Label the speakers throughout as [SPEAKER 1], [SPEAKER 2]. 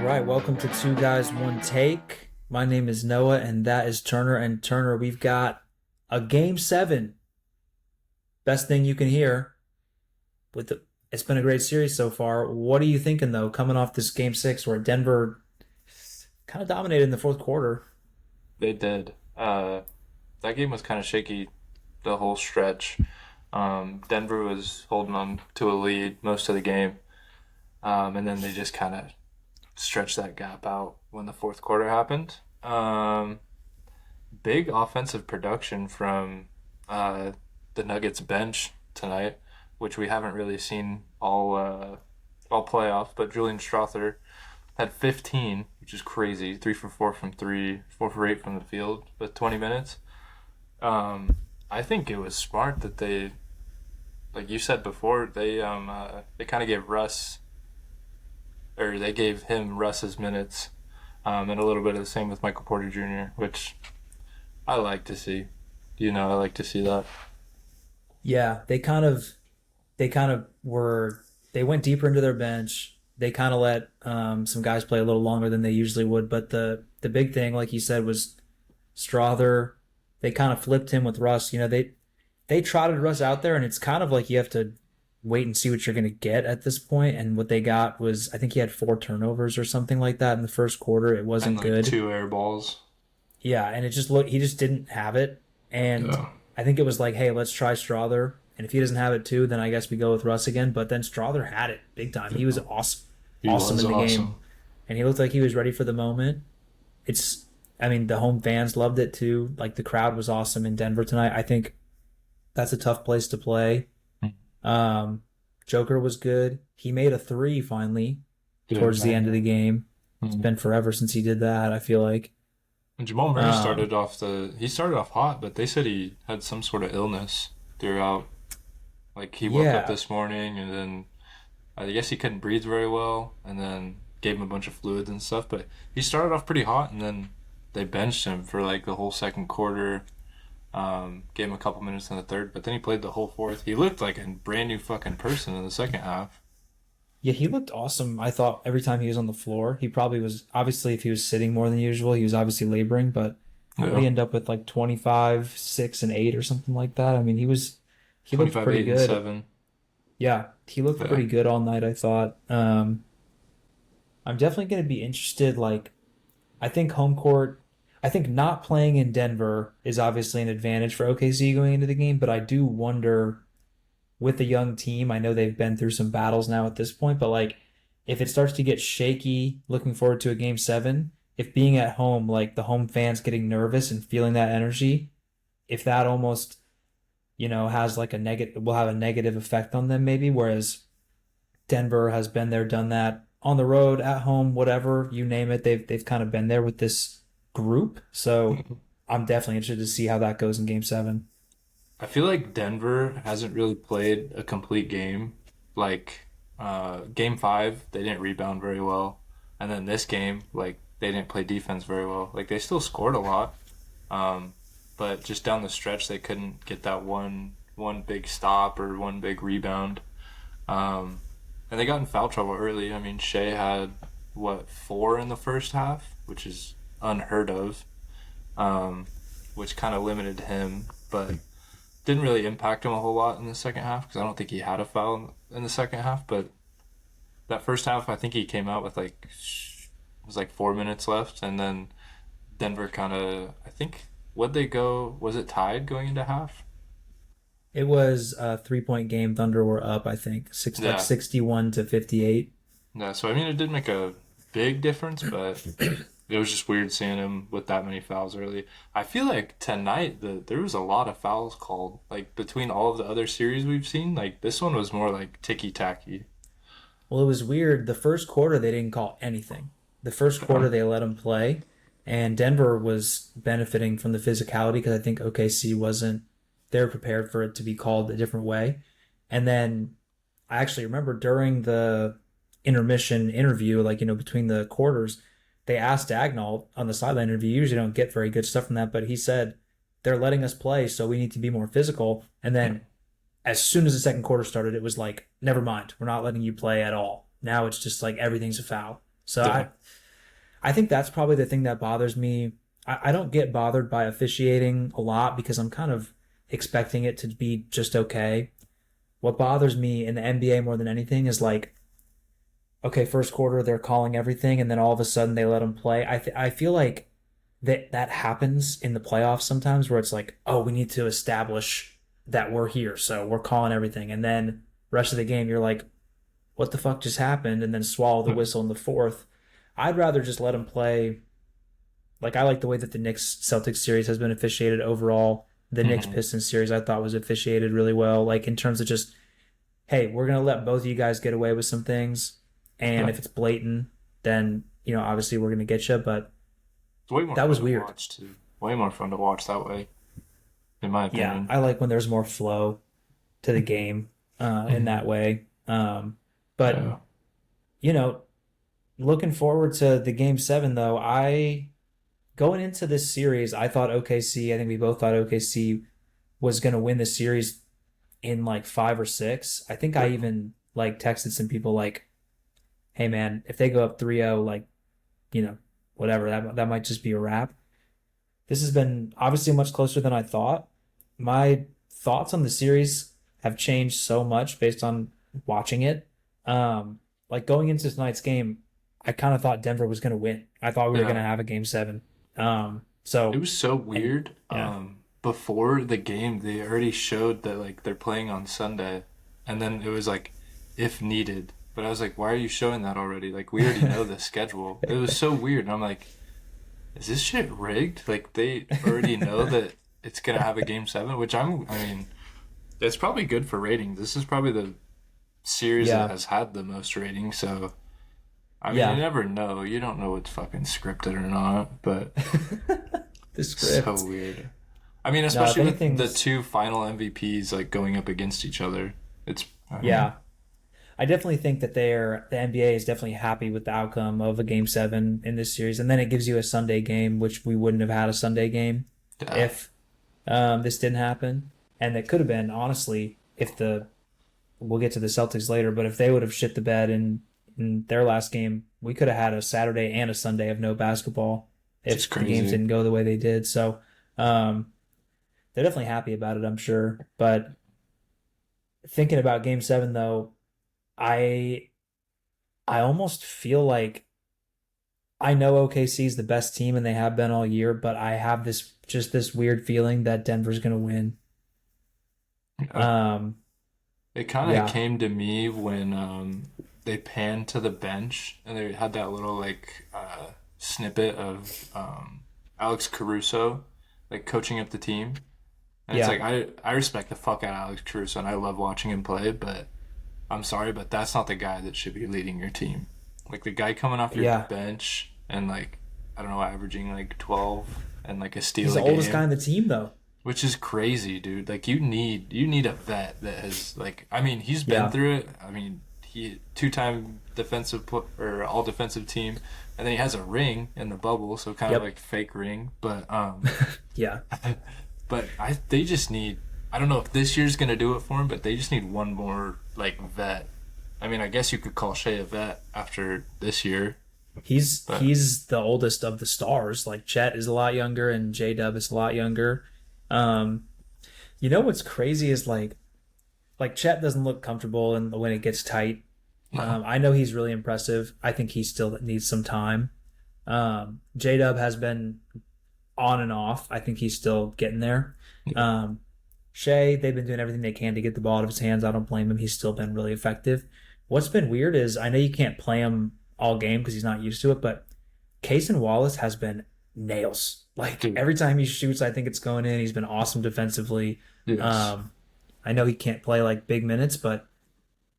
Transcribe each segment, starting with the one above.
[SPEAKER 1] right, welcome to Two Guys, One Take. My name is Noah, and that is Turner. And Turner, we've got a Game 7. Best thing you can hear. It's been a great series so far. What are you thinking, though, coming off this Game 6 where Denver kind of dominated in the fourth quarter?
[SPEAKER 2] They did. That game was kind of shaky the whole stretch. Denver was holding on to a lead most of the game, and then they just kind of stretched that gap out when the fourth quarter happened. Big offensive production from the Nuggets bench tonight, which we haven't really seen all playoff. But Julian Strother had 15, which is crazy. 3 for 4 from three, 4 for 8 from the field with 20 minutes. I think it was smart that they, like you said before, they kind of gave they gave him Russ's minutes, and a little bit of the same with Michael Porter Jr., which I like to see. I like to see that.
[SPEAKER 1] Yeah, they went deeper into their bench. They kind of let some guys play a little longer than they usually would. But the big thing, like you said, was Strother. They kind of flipped him with Russ. They trotted Russ out there, and it's kind of like you have to wait and see what you're going to get at this point. And what they got was, I think he had 4 turnovers or something like that in the first quarter. It
[SPEAKER 2] And
[SPEAKER 1] wasn't
[SPEAKER 2] like
[SPEAKER 1] good.
[SPEAKER 2] two air balls.
[SPEAKER 1] Yeah, and it just looked he just didn't have it. And
[SPEAKER 2] Yeah.
[SPEAKER 1] I think it was like, hey, let's try Strother. And if he doesn't have it too, then I guess we go with Russ again. But then Strother had it big time. He was awesome,
[SPEAKER 2] He
[SPEAKER 1] awesome
[SPEAKER 2] was
[SPEAKER 1] in the game,
[SPEAKER 2] awesome.
[SPEAKER 1] and he looked like he was ready for the moment. I mean, the home fans loved it too. Like the crowd was awesome in Denver tonight. I think that's a tough place to play. Um, Joker was good. He made a three finally
[SPEAKER 2] Good
[SPEAKER 1] towards the end of
[SPEAKER 2] man.
[SPEAKER 1] the game. It's
[SPEAKER 2] Mhm.
[SPEAKER 1] been forever since he did that, I feel like.
[SPEAKER 2] And Jamal Murray
[SPEAKER 1] Um,
[SPEAKER 2] he started off hot, but they said he had some sort of illness throughout. Like he woke up
[SPEAKER 1] yeah,
[SPEAKER 2] this morning and then I guess he couldn't breathe very well, and then gave him a bunch of fluids and stuff. But he started off pretty hot, and then they benched him for like the whole second quarter. Gave him a couple minutes in the third, but then he played the whole fourth. He looked like a brand new fucking person in the second half.
[SPEAKER 1] yeah, he looked awesome. I thought every time he was on the floor, he probably was obviously if he was sitting more than usual, he was obviously laboring, but what did
[SPEAKER 2] Yeah,
[SPEAKER 1] he end up with like 25, 6 and 8 or something like that? I mean, he looked
[SPEAKER 2] 25,
[SPEAKER 1] pretty
[SPEAKER 2] 8, and
[SPEAKER 1] good.
[SPEAKER 2] 7.
[SPEAKER 1] Yeah, he looked
[SPEAKER 2] Yeah,
[SPEAKER 1] pretty good all night, I thought. I'm definitely going to be interested like I think home court I think not playing in Denver is obviously an advantage for OKC going into the game, but I do wonder with a young team. I know they've been through some battles now at this point, but like if it starts to get shaky, looking forward to a game 7, if being at home, like the home fans getting nervous and feeling that energy, if that almost, has like a negative, will have a negative effect on them maybe, whereas Denver has been there, done that on the road, at home, whatever, you name it, they've kind of been there with this group. So I'm definitely interested to see how that goes in game 7.
[SPEAKER 2] I feel like Denver hasn't really played a complete game. Like game five, they didn't rebound very well, and then this game, like they didn't play defense very well. Like they still scored a lot, um, but just down the stretch, they couldn't get that one big stop or one big rebound. Um, and they got in foul trouble early. I mean, Shea had what 4 in the first half, which is unheard of, um, which kind of limited him, but didn't really impact him a whole lot in the second half because I don't think he had a foul in the second half. But that first half, I think he came out with it was like 4 minutes left, and then Denver kind of I think would they go was it tied going into half?
[SPEAKER 1] It was a 3 point game. Thunder were up, I think, like
[SPEAKER 2] Yeah,
[SPEAKER 1] 61 to 58.
[SPEAKER 2] yeah. So I mean, it did make a big difference, but it was just weird seeing him with that many fouls early. I feel like tonight there was a lot of fouls called. Like between all of the other series we've seen, like this one was more like ticky tacky.
[SPEAKER 1] Well, it was weird. The first quarter, they didn't call anything. The first quarter,
[SPEAKER 2] Yeah.
[SPEAKER 1] they let them play, and Denver was benefiting from the physicality because I think OKC wasn't, they were prepared for it to be called a different way. And then I actually remember during the intermission interview, like, between the quarters, they asked Dagnall on the sideline interview. You usually don't get very good stuff from that, but he said, they're letting us play, so we need to be more physical. And then as soon as the second quarter started, it was like, never mind, we're not letting you play at all. Now it's just like everything's a foul. So
[SPEAKER 2] Yeah.
[SPEAKER 1] I think that's probably the thing that bothers me. I don't get bothered by officiating a lot because I'm kind of expecting it to be just okay. What bothers me in the NBA more than anything is like, okay, first quarter they're calling everything, and then all of a sudden they let them play. I feel like that happens in the playoffs sometimes, where it's like, oh, we need to establish that we're here, so we're calling everything, and then rest of the game you're like, what the fuck just happened, and then swallow the whistle in the fourth. I'd rather just let them play. Like I like the way that the Knicks Celtics series has been officiated overall. The Knicks
[SPEAKER 2] Hmm.
[SPEAKER 1] Pistons series I thought was officiated really well. Like in terms of just, hey, we're gonna let both of you guys get away with some things, and
[SPEAKER 2] Yeah.
[SPEAKER 1] if it's blatant, then obviously we're gonna get you. But
[SPEAKER 2] It's way more
[SPEAKER 1] that
[SPEAKER 2] fun
[SPEAKER 1] was
[SPEAKER 2] to
[SPEAKER 1] weird.
[SPEAKER 2] watch too. Way more fun to watch that way, in my
[SPEAKER 1] Yeah,
[SPEAKER 2] opinion.
[SPEAKER 1] I like when there's more flow to the game in
[SPEAKER 2] Hmm.
[SPEAKER 1] that way. But
[SPEAKER 2] Yeah.
[SPEAKER 1] you know, looking forward to the game 7 though. I going into this series, I thought OKC. I think we both thought OKC was going to win the series in like 5 or 6. I think I
[SPEAKER 2] Yeah.
[SPEAKER 1] even like texted some people like, "Hey man, if they go up 3-0, like you know, whatever, that might just be a wrap." This has been obviously much closer than I thought. My thoughts on the series have changed so much based on watching it. Um, like going into tonight's game, I kind of thought Denver was going to win. I thought we were going to
[SPEAKER 2] Yeah.
[SPEAKER 1] have a game 7.
[SPEAKER 2] It
[SPEAKER 1] So
[SPEAKER 2] was so
[SPEAKER 1] and
[SPEAKER 2] weird.
[SPEAKER 1] yeah,
[SPEAKER 2] Before the game, they already showed that like they're playing on Sunday, and then it was like, if needed. But I was like, why are you showing that already? Like we already know the schedule. It was so weird, and I'm like, is this shit rigged? Like they already know that it's gonna have a game 7, which I mean, it's probably good for ratings. This is probably the series that
[SPEAKER 1] yeah,
[SPEAKER 2] has had the most ratings. So I mean, you
[SPEAKER 1] yeah.
[SPEAKER 2] never know. You don't know what's fucking scripted or not, but
[SPEAKER 1] The
[SPEAKER 2] so
[SPEAKER 1] script.
[SPEAKER 2] weird. I mean,
[SPEAKER 1] No, if
[SPEAKER 2] especially with the
[SPEAKER 1] anything's,
[SPEAKER 2] two final MVPs like going up against each other. I mean,
[SPEAKER 1] yeah, I definitely think that the NBA is definitely happy with the outcome of a game 7 in this series, and then it gives you a Sunday game, which we wouldn't have had a Sunday game
[SPEAKER 2] yeah,
[SPEAKER 1] if this didn't happen, and it could have been honestly if the we'll get to the Celtics later, but if they would have shit the bed in their last game, we could have had a Saturday and a Sunday of no basketball
[SPEAKER 2] which is
[SPEAKER 1] if the games
[SPEAKER 2] crazy.
[SPEAKER 1] didn't go the way they did. So they're definitely happy about it, I'm sure. But thinking about game 7 though, I I almost feel like I know OKC is the best team and they have been all year, but I have this weird feeling that Denver's gonna win.
[SPEAKER 2] Yeah.
[SPEAKER 1] Um,
[SPEAKER 2] It kind of
[SPEAKER 1] yeah,
[SPEAKER 2] came to me when they panned to the bench and they had that little like snippet of Alex Caruso like coaching up the team. And it's
[SPEAKER 1] yeah,
[SPEAKER 2] like I respect the fuck out of Alex Caruso and I love watching him play, but I'm sorry, but that's not the guy that should be leading your team. Like the guy coming off your
[SPEAKER 1] yeah.
[SPEAKER 2] bench and like I don't know, averaging like 12 and like a
[SPEAKER 1] He's
[SPEAKER 2] steal
[SPEAKER 1] the
[SPEAKER 2] a
[SPEAKER 1] oldest guy
[SPEAKER 2] game,
[SPEAKER 1] on the team though.
[SPEAKER 2] which is crazy, dude. Like you need a vet that has like I mean, he's been
[SPEAKER 1] Yeah,
[SPEAKER 2] through it. I mean, he two-time or all defensive team and then he has a ring in the bubble, so kind of
[SPEAKER 1] yep,
[SPEAKER 2] like fake ring, but
[SPEAKER 1] yeah.
[SPEAKER 2] but they just need I don't know if this year's gonna do it for him, but they just need one more like vet. I mean, I guess you could call Shea a vet after this year,
[SPEAKER 1] He's
[SPEAKER 2] but
[SPEAKER 1] he's the oldest of the stars. Like Chet is a lot younger and J Dub is a lot younger. Um, what's crazy is like Chet doesn't look comfortable and when it gets tight.
[SPEAKER 2] no.
[SPEAKER 1] I know he's really impressive. I think he still needs some time. J Dub has been on and off. I think he's still getting there.
[SPEAKER 2] Yeah.
[SPEAKER 1] Um, Shea, they've been doing everything they can to get the ball out of his hands. I don't blame him. He's still been really effective. What's been weird is I know you can't play him all game because he's not used to it, but Cason Wallace has been nails. Like
[SPEAKER 2] Dude,
[SPEAKER 1] every time he shoots, I think it's going in. He's been awesome defensively.
[SPEAKER 2] yes.
[SPEAKER 1] Um, I know he can't play like big minutes, but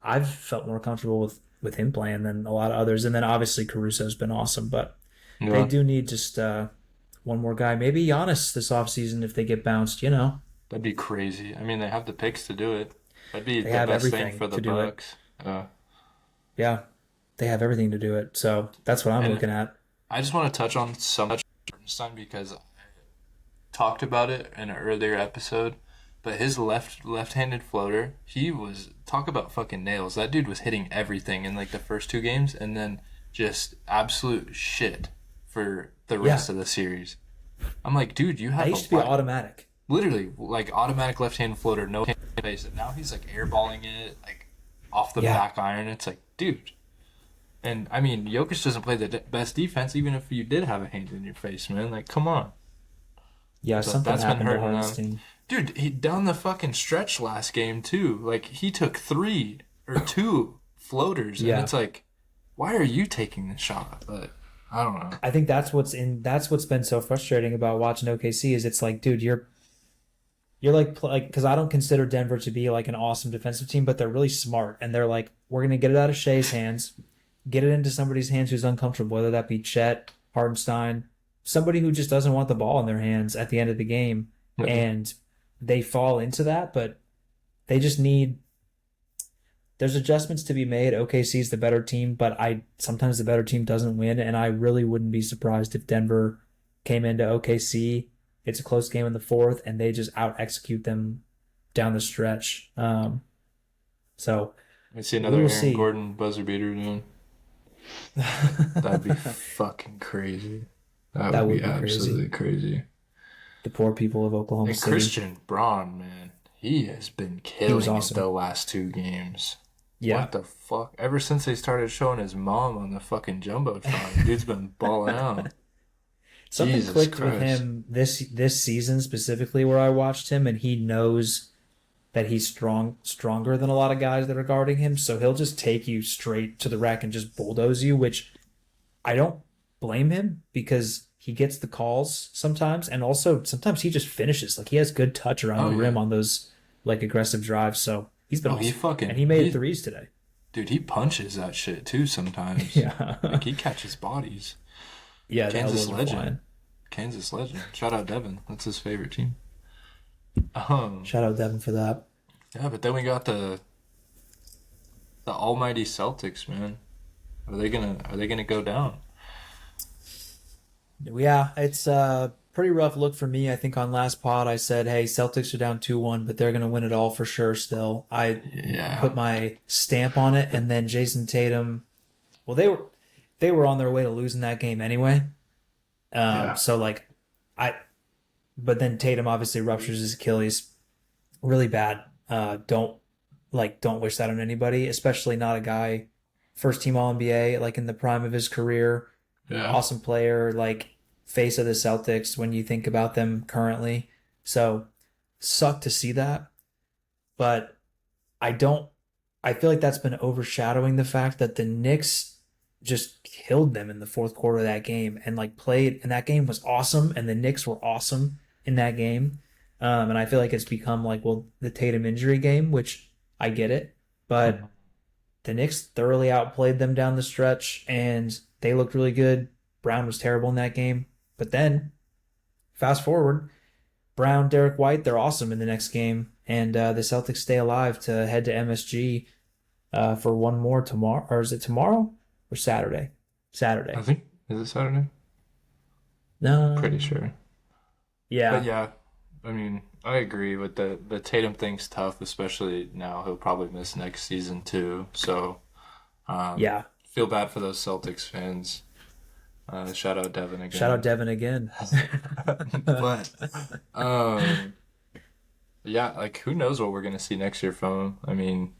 [SPEAKER 1] I've felt more comfortable with him playing than a lot of others. And then obviously Caruso's been awesome, but they
[SPEAKER 2] Yeah.
[SPEAKER 1] do need just one more guy. Maybe Giannis this offseason if they get bounced.
[SPEAKER 2] That'd be crazy. I mean, they have the picks to do it. That'd be
[SPEAKER 1] They
[SPEAKER 2] the
[SPEAKER 1] have
[SPEAKER 2] best thing
[SPEAKER 1] everything
[SPEAKER 2] for the
[SPEAKER 1] to do it.
[SPEAKER 2] Bucks. Uh,
[SPEAKER 1] Yeah, they have everything to do it. So that's what I'm
[SPEAKER 2] and
[SPEAKER 1] looking at.
[SPEAKER 2] I just want to touch on some Bernstein because I talked about it in an earlier episode. But his left-handed floater, he was talk about fucking nails. That dude was hitting everything in like the first two games, and then just absolute shit for the
[SPEAKER 1] Yeah,
[SPEAKER 2] rest of the series. I'm like, dude, you
[SPEAKER 1] that
[SPEAKER 2] have a
[SPEAKER 1] used to be
[SPEAKER 2] what?
[SPEAKER 1] automatic.
[SPEAKER 2] Literally like automatic left hand floater, no hand face. And now he's like airballing it like off the
[SPEAKER 1] Yeah,
[SPEAKER 2] back iron. It's like, dude. And I mean, Jokic doesn't play the best defense, even if you did have a hand in your face, man. Like, come on.
[SPEAKER 1] yeah.
[SPEAKER 2] But
[SPEAKER 1] Something
[SPEAKER 2] that's been
[SPEAKER 1] happened to
[SPEAKER 2] hurting them.
[SPEAKER 1] Hardenstein.
[SPEAKER 2] Dude, he down the fucking stretch last game too. Like he took three or two floaters, and
[SPEAKER 1] Yeah,
[SPEAKER 2] it's like, why are you taking the shot? But I don't know.
[SPEAKER 1] I think that's what's been so frustrating about watching OKC is it's like, dude, you're like because I don't consider Denver to be like an awesome defensive team, but they're really smart and they're like, we're gonna get it out of Shea's hands, get it into somebody's hands who's uncomfortable, whether that be Chet, Hardenstein, somebody who just doesn't want the ball in their hands at the end of the game,
[SPEAKER 2] Yeah.
[SPEAKER 1] and they fall into that, but they just need there's adjustments to be made. OKC is the better team, but I sometimes the better team doesn't win, and I really wouldn't be surprised if Denver came into OKC. It's a close game in the fourth, and they just out execute them down the stretch. So
[SPEAKER 2] I see
[SPEAKER 1] we
[SPEAKER 2] another
[SPEAKER 1] will
[SPEAKER 2] Aaron
[SPEAKER 1] see.
[SPEAKER 2] Gordon buzzer beater doing. That'd be
[SPEAKER 1] That
[SPEAKER 2] fucking crazy. That would be
[SPEAKER 1] would be crazy.
[SPEAKER 2] absolutely crazy.
[SPEAKER 1] The poor people of Oklahoma
[SPEAKER 2] And
[SPEAKER 1] City.
[SPEAKER 2] Christian Braun, man, he has been
[SPEAKER 1] He was
[SPEAKER 2] killing it the
[SPEAKER 1] awesome.
[SPEAKER 2] last two games.
[SPEAKER 1] Yeah.
[SPEAKER 2] What the fuck? Ever since they started showing his mom on the fucking jumbotron, dude's been balling out.
[SPEAKER 1] Something
[SPEAKER 2] Jesus
[SPEAKER 1] clicked with
[SPEAKER 2] Christ.
[SPEAKER 1] him this season specifically where I watched him and he knows that he's stronger than a lot of guys that are guarding him, so he'll just take you straight to the rack and just bulldoze you, which I don't blame him because he gets the calls sometimes and also sometimes he just finishes. Like he has good touch around
[SPEAKER 2] Oh
[SPEAKER 1] the rim
[SPEAKER 2] yeah.
[SPEAKER 1] on those like aggressive drives, so he's been
[SPEAKER 2] Oh, he
[SPEAKER 1] awesome. And
[SPEAKER 2] fucking
[SPEAKER 1] he made
[SPEAKER 2] he
[SPEAKER 1] threes today.
[SPEAKER 2] dude, he punches that shit too sometimes.
[SPEAKER 1] Yeah.
[SPEAKER 2] Like he catches bodies.
[SPEAKER 1] Yeah, the
[SPEAKER 2] Kansas
[SPEAKER 1] elbows are
[SPEAKER 2] legend.
[SPEAKER 1] flying.
[SPEAKER 2] Kansas legend. Shout out Devin. That's his favorite team. Um,
[SPEAKER 1] Shout out Devin for that.
[SPEAKER 2] yeah, but then we got the almighty Celtics, man. Are they gonna go down?
[SPEAKER 1] Yeah, it's a pretty rough look for me. I think on last pod I said, "Hey, Celtics are down 2-1, but they're going to win it all for sure still." I
[SPEAKER 2] Yeah.
[SPEAKER 1] put my stamp on it and then Jason Tatum, well they were on their way to losing that game anyway.
[SPEAKER 2] Yeah.
[SPEAKER 1] So like I but then Tatum obviously ruptures his Achilles really bad. Don't wish that on anybody, especially not a guy first team All NBA like in the prime of his career,
[SPEAKER 2] Yeah.
[SPEAKER 1] awesome player, like face of the Celtics when you think about them currently. So sucked to see that, but I don't. I feel like that's been overshadowing the fact that the Knicks just killed them in the fourth quarter of that game and like played, and that game was awesome, and the Knicks were awesome in that game. And I feel like it's become like, well, the Tatum injury game, which I get it, but
[SPEAKER 2] Mhm.
[SPEAKER 1] the Knicks thoroughly outplayed them down the stretch, and they looked really good. Brown was terrible in that game, but then fast forward, Brown, Derek White, they're awesome in the next game, and the Celtics stay alive to head to MSG for one more tomorrow. Or is it tomorrow or Saturday?
[SPEAKER 2] I
[SPEAKER 1] Saturday.
[SPEAKER 2] think is it Saturday? Pretty
[SPEAKER 1] No.
[SPEAKER 2] sure. But
[SPEAKER 1] Yeah.
[SPEAKER 2] yeah, I mean, I agree with the Tatum thing's tough, especially now he'll probably miss next season too. So, um,
[SPEAKER 1] Yeah.
[SPEAKER 2] feel bad for those Celtics fans. Shout out Devin
[SPEAKER 1] Shout out
[SPEAKER 2] again.
[SPEAKER 1] Devin again.
[SPEAKER 2] But um, yeah, like who knows what we're gonna see next year from him? I mean,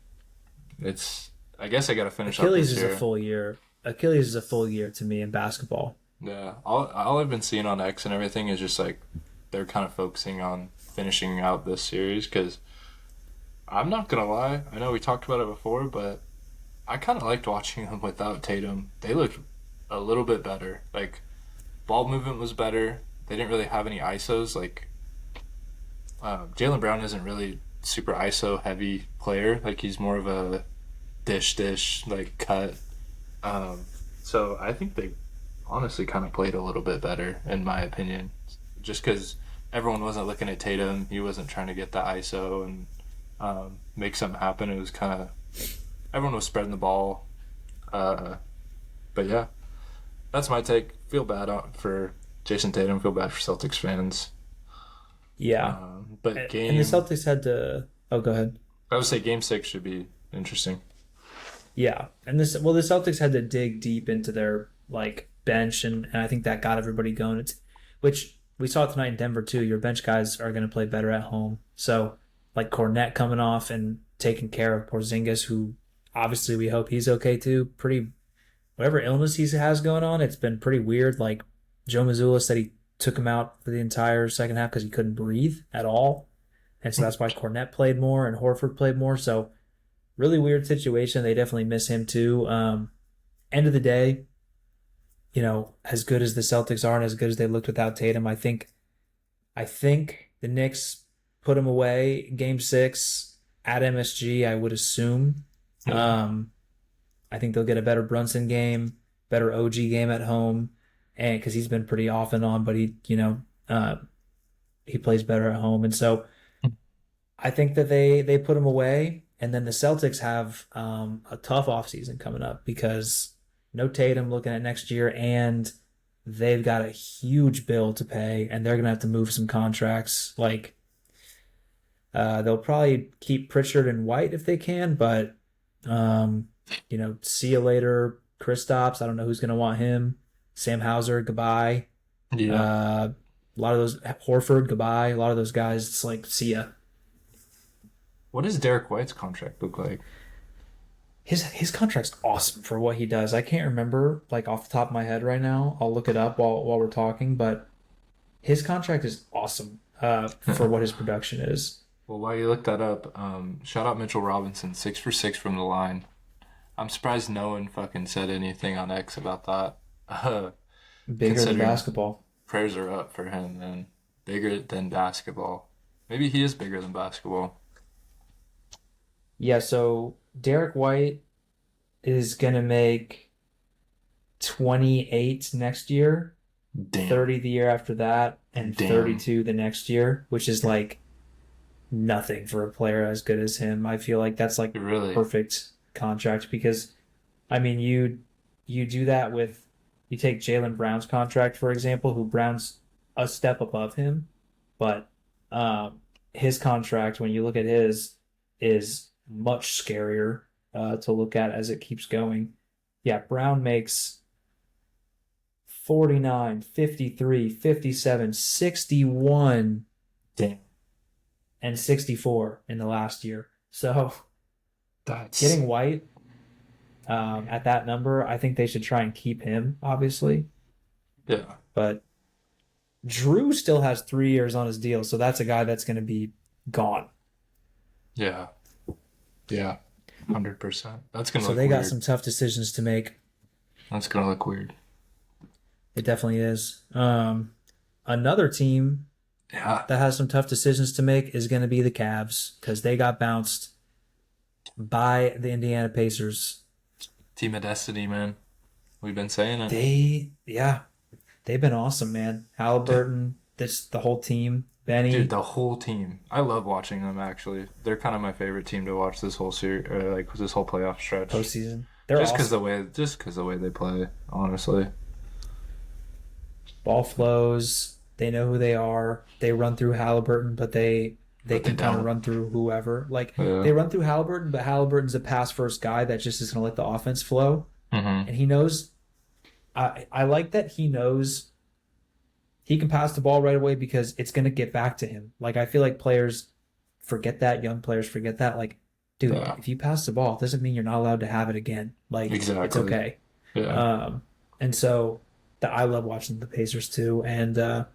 [SPEAKER 2] it's I guess I gotta finish up
[SPEAKER 1] Achilles
[SPEAKER 2] this
[SPEAKER 1] is a
[SPEAKER 2] year.
[SPEAKER 1] full year. Achilles is a full year to me in basketball.
[SPEAKER 2] Yeah, all I've been seeing on X and everything is just like they're kind of focusing on finishing out this series because I'm not gonna lie. I know we talked about it before, but I kind of liked watching them without Tatum. They looked a little bit better. Like ball movement was better. They didn't really have any ISOs. Like Jalen Brown isn't really super ISO heavy player. Like he's more of a dish like cut. Um, so I think they honestly kind of played a little bit better in my opinion, just because everyone wasn't looking at Tatum. He wasn't trying to get the ISO and make something happen. It was kind of everyone was spreading the ball. Uh, but yeah, that's my take. Feel bad for Jason Tatum. Feel bad for Celtics fans.
[SPEAKER 1] Yeah.
[SPEAKER 2] But
[SPEAKER 1] And the
[SPEAKER 2] game,
[SPEAKER 1] Celtics had to. Oh, go ahead.
[SPEAKER 2] I would say game 6 should be interesting.
[SPEAKER 1] Yeah, and the Celtics had to dig deep into their like bench, and I think that got everybody going. Which we saw tonight in Denver too. Your bench guys are going to play better at home. So like Cornette coming off and taking care of Porzingis, who obviously we hope he's okay too. Pretty whatever illness he has going on, it's been pretty weird. Like Joe Mazzulla said, he took him out for the entire second half because he couldn't breathe at all, and so that's why Cornette played more and Horford played more. So really weird situation. They definitely miss him too. End of the day, as good as the Celtics are and as good as they looked without Tatum, I think the Knicks put him away Game 6 at MSG. I would assume.
[SPEAKER 2] Yeah.
[SPEAKER 1] Um, I think they'll get a better Brunson game, better OG game at home, and because he's been pretty off and on, but he plays better at home, and so I think that they put him away, and then the Celtics have a tough offseason coming up because no Tatum looking at next year, and they've got a huge bill to pay, and they're gonna have to move some contracts. Like they'll probably keep Pritchard and White if they can, but um, see you later, Kristaps. I don't know who's gonna want him. Sam Hauser, goodbye.
[SPEAKER 2] Yeah.
[SPEAKER 1] Uh, a lot of those Horford, goodbye. A lot of those guys, it's like see ya.
[SPEAKER 2] What does Derek White's contract look like?
[SPEAKER 1] His contract's awesome for what he does. I can't remember like off the top of my head right now. I'll look it up while we're talking, but his contract is awesome for what his production is.
[SPEAKER 2] Well, while you look that up, shout out Mitchell Robinson, 6 for 6 from the line. I'm surprised no one fucking said anything on X about that.
[SPEAKER 1] Bigger than
[SPEAKER 2] Considering
[SPEAKER 1] basketball.
[SPEAKER 2] prayers are up for him, man. Bigger than basketball. Maybe he is bigger than basketball.
[SPEAKER 1] Yeah, so Derek White is gonna make 28 next year,
[SPEAKER 2] Damn.
[SPEAKER 1] 30 the year after that, and
[SPEAKER 2] Damn.
[SPEAKER 1] 32 the next year, which is like nothing for a player as good as him. I feel like that's like
[SPEAKER 2] Really?
[SPEAKER 1] perfect contract because I mean you do that with you take Jalen Brown's contract for example, who Brown's a step above him, but his contract when you look at his is much scarier to look at as it keeps going. Yeah, Brown makes 49, 53, 57, 61,
[SPEAKER 2] Damn.
[SPEAKER 1] and 64 in the last year. So
[SPEAKER 2] That's
[SPEAKER 1] getting White at that number, I think they should try and keep him, obviously.
[SPEAKER 2] yeah.
[SPEAKER 1] But Drew still has 3 years on his deal, so that's a guy that's going to be gone.
[SPEAKER 2] Yeah. Yeah. 100%. That's gonna
[SPEAKER 1] So
[SPEAKER 2] look
[SPEAKER 1] they got
[SPEAKER 2] weird.
[SPEAKER 1] some tough decisions to make.
[SPEAKER 2] That's gonna look weird.
[SPEAKER 1] It definitely is. Another team
[SPEAKER 2] Yeah.
[SPEAKER 1] that has some tough decisions to make is going to be the Cavs because they got bounced by the Indiana Pacers.
[SPEAKER 2] Team of Destiny, man. We've been saying it.
[SPEAKER 1] Yeah, they've been awesome, man. Halliburton, the whole team,
[SPEAKER 2] Dude,
[SPEAKER 1] Benny,
[SPEAKER 2] the whole team. I love watching them actually. They're kind of my favorite team to watch this whole series, or like this whole playoff stretch.
[SPEAKER 1] postseason. They're awesome.
[SPEAKER 2] Just because the way they play, honestly.
[SPEAKER 1] Ball flows. They know who they are. They run through Halliburton, but they
[SPEAKER 2] But they
[SPEAKER 1] can kind of
[SPEAKER 2] don't.
[SPEAKER 1] run through whoever. Like
[SPEAKER 2] Yeah.
[SPEAKER 1] they run through Halliburton, but Halliburton's a pass first guy that just is going to let the offense flow,
[SPEAKER 2] Mm-hmm.
[SPEAKER 1] and he knows. I like that he knows he can pass the ball right away because it's going to get back to him. Like I feel like players forget that, young players forget that. Like, dude,
[SPEAKER 2] Yeah.
[SPEAKER 1] if you pass the ball, it doesn't mean you're not allowed to have it again. Like it's
[SPEAKER 2] Exactly.
[SPEAKER 1] okay.
[SPEAKER 2] Yeah.
[SPEAKER 1] And so I love watching the Pacers too. And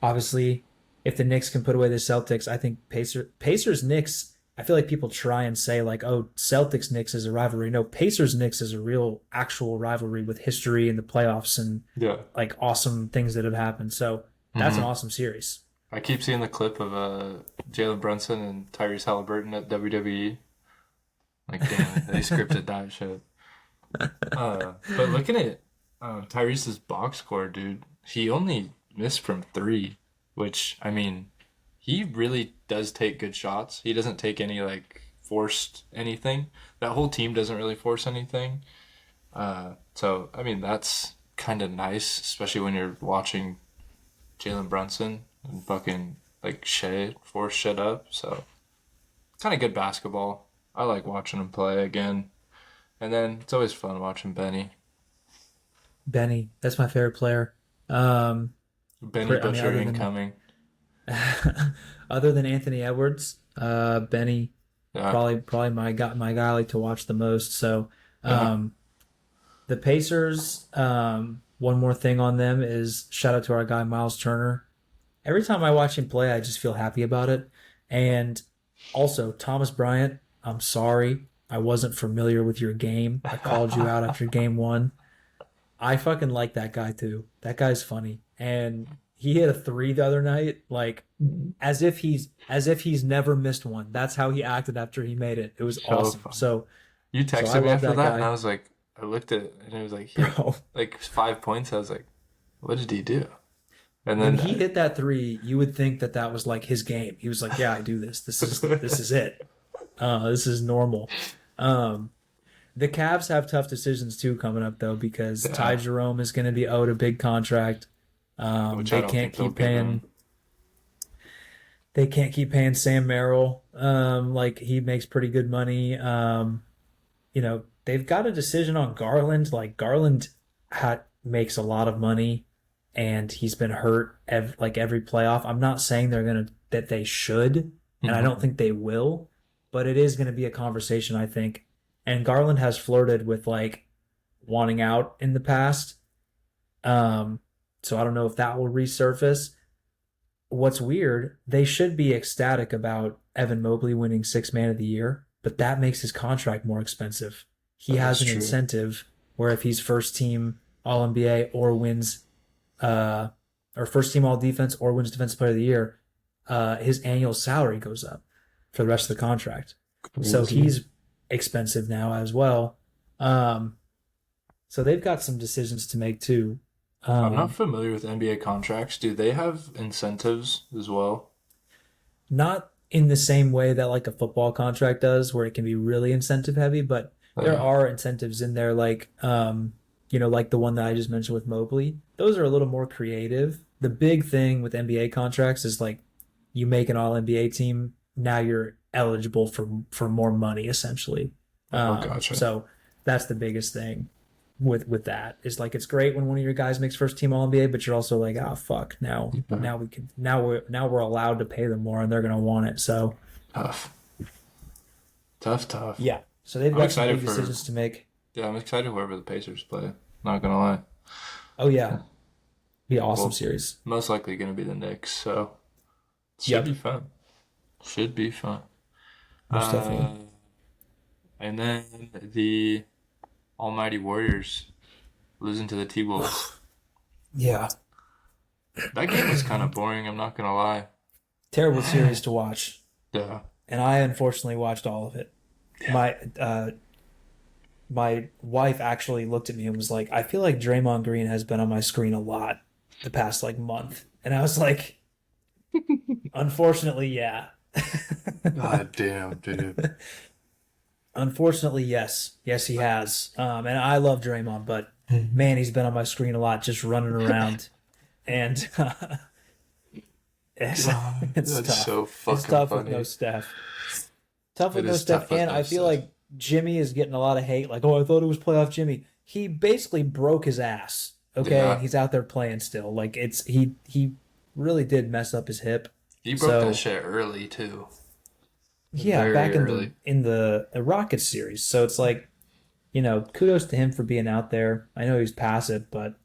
[SPEAKER 1] obviously, if the Knicks can put away the Celtics, I think Pacers Knicks. I feel like people try and say like, oh, Celtics Knicks is a rivalry. No, Pacers Knicks is a real actual rivalry with history in the playoffs and
[SPEAKER 2] Yeah.
[SPEAKER 1] like awesome things that have happened. So that's an
[SPEAKER 2] Mm-hmm.
[SPEAKER 1] awesome series.
[SPEAKER 2] I keep seeing the clip of Jalen Brunson and Tyrese Halliburton at WWE. Like, damn, they scripted that shit. But looking at Tyrese's box score, dude, he only missed from three, which I mean, he really does take good shots. He doesn't take any like forced anything. That whole team doesn't really force anything. So I mean, that's kind of nice, especially when you're watching Jalen Brunson and fucking like force shit up. So kind of good basketball. I like watching him play again. And then it's always fun watching Benny.
[SPEAKER 1] Benny, that's my favorite player. Um,
[SPEAKER 2] Benny
[SPEAKER 1] I mean,
[SPEAKER 2] Butcher incoming.
[SPEAKER 1] other than Anthony Edwards, Benny
[SPEAKER 2] Yeah.
[SPEAKER 1] probably my guy I like to watch the most. So
[SPEAKER 2] Yeah.
[SPEAKER 1] um, the Pacers. One more thing on them is shout out to our guy Miles Turner. Every time I watch him play, I just feel happy about it. And also Thomas Bryant. I'm sorry, I wasn't familiar with your game. I called you out after game one. I fucking like that guy too. That guy's funny. And he hit a three the other night, like as if he's never missed one. That's how he acted after he made it. It was
[SPEAKER 2] So
[SPEAKER 1] awesome.
[SPEAKER 2] fun.
[SPEAKER 1] So
[SPEAKER 2] You
[SPEAKER 1] I
[SPEAKER 2] texted me
[SPEAKER 1] love
[SPEAKER 2] after
[SPEAKER 1] that
[SPEAKER 2] that, and
[SPEAKER 1] guy.
[SPEAKER 2] I was like, I looked at it, and it was like he had
[SPEAKER 1] Bro,
[SPEAKER 2] like 5 points. I was like, what did he do? And
[SPEAKER 1] when
[SPEAKER 2] then,
[SPEAKER 1] he hit that three, you would think that that was like his game. He was like, "Yeah, I do this. This is it. This is normal." Um, the Cavs have tough decisions too coming up though because Ty
[SPEAKER 2] yeah,
[SPEAKER 1] Jerome is going to be owed a big contract.
[SPEAKER 2] which I
[SPEAKER 1] They
[SPEAKER 2] don't
[SPEAKER 1] can't
[SPEAKER 2] think they'll
[SPEAKER 1] keep
[SPEAKER 2] give him.
[SPEAKER 1] paying. They can't keep paying Sam Merrill. Like he makes pretty good money. They've got a decision on Garland. Like Garland makes a lot of money, and he's been hurt like every playoff. I'm not saying that they should, and I don't
[SPEAKER 2] Hmm.
[SPEAKER 1] think they will, but it is gonna be a conversation I think. And Garland has flirted with like wanting out in the past. Um, so I don't know if that will resurface. What's weird, they should be ecstatic about Evan Mobley winning six man of the year, but that makes his contract more expensive. He
[SPEAKER 2] That is
[SPEAKER 1] has an
[SPEAKER 2] true.
[SPEAKER 1] incentive where if he's first team All NBA or wins uh or first team All Defense or wins Defensive Player of the Year, his annual salary goes up for the rest of the contract. So
[SPEAKER 2] Crazy.
[SPEAKER 1] he's expensive now as well. Um, so they've got some decisions to make too.
[SPEAKER 2] I'm not
[SPEAKER 1] Um,
[SPEAKER 2] familiar with NBA contracts. Do they have incentives as well?
[SPEAKER 1] Not in the same way that like a football contract does, where it can be really incentive heavy, but there
[SPEAKER 2] Yeah.
[SPEAKER 1] are incentives in there, like like the one that I just mentioned with Mobley. Those are a little more creative. The big thing with NBA contracts is like you make an All NBA team, now you're eligible for more money essentially.
[SPEAKER 2] Oh, gotcha.
[SPEAKER 1] So that's the biggest thing with that is like it's great when one of your guys makes first team All NBA, but you're also like, oh fuck,
[SPEAKER 2] Yeah.
[SPEAKER 1] now we're allowed to pay them more and they're gonna want it. So
[SPEAKER 2] Tough. Tough, tough.
[SPEAKER 1] yeah, so they've
[SPEAKER 2] I'm
[SPEAKER 1] got some
[SPEAKER 2] excited
[SPEAKER 1] big
[SPEAKER 2] for,
[SPEAKER 1] decisions to make.
[SPEAKER 2] yeah, I'm excited whoever the Pacers play. Not gonna lie.
[SPEAKER 1] Oh yeah, be an awesome
[SPEAKER 2] Well,
[SPEAKER 1] series.
[SPEAKER 2] most likely gonna be the Knicks, so it should be
[SPEAKER 1] Yep,
[SPEAKER 2] fun. Should be fun.
[SPEAKER 1] most definitely.
[SPEAKER 2] Uh, and then the Almighty Warriors losing to the T-Wolves.
[SPEAKER 1] Yeah,
[SPEAKER 2] That game was kind of boring, I'm not gonna lie.
[SPEAKER 1] terrible series to watch,
[SPEAKER 2] Yeah.
[SPEAKER 1] and I unfortunately watched all of it.
[SPEAKER 2] Yeah.
[SPEAKER 1] My wife actually looked at me and was like, "I feel like Draymond Green has been on my screen a lot the past like month," and I was like, "Unfortunately, yeah."
[SPEAKER 2] God damn, dude.
[SPEAKER 1] Unfortunately, yes. Yes, he has. And I love Draymond, but man, he's been on my screen a lot just running around. And it's,
[SPEAKER 2] God,
[SPEAKER 1] it's
[SPEAKER 2] that's
[SPEAKER 1] tough.
[SPEAKER 2] so
[SPEAKER 1] It's
[SPEAKER 2] fucking
[SPEAKER 1] tough with no
[SPEAKER 2] funny.
[SPEAKER 1] Steph. Tough with
[SPEAKER 2] It
[SPEAKER 1] no
[SPEAKER 2] is
[SPEAKER 1] Steph.
[SPEAKER 2] tough with
[SPEAKER 1] And
[SPEAKER 2] no
[SPEAKER 1] I feel
[SPEAKER 2] stuff.
[SPEAKER 1] like Jimmy is getting a lot of hate. Like, oh, I thought it was playoff Jimmy. He basically broke his ass. Okay. And
[SPEAKER 2] Yeah.
[SPEAKER 1] he's out there playing still. Like, he really did mess up his hip.
[SPEAKER 2] He broke that
[SPEAKER 1] So,
[SPEAKER 2] shit early too.
[SPEAKER 1] yeah,
[SPEAKER 2] Very
[SPEAKER 1] back
[SPEAKER 2] early.
[SPEAKER 1] in the Rockets series. So it's like, kudos to him for being out there. I know he's passive, but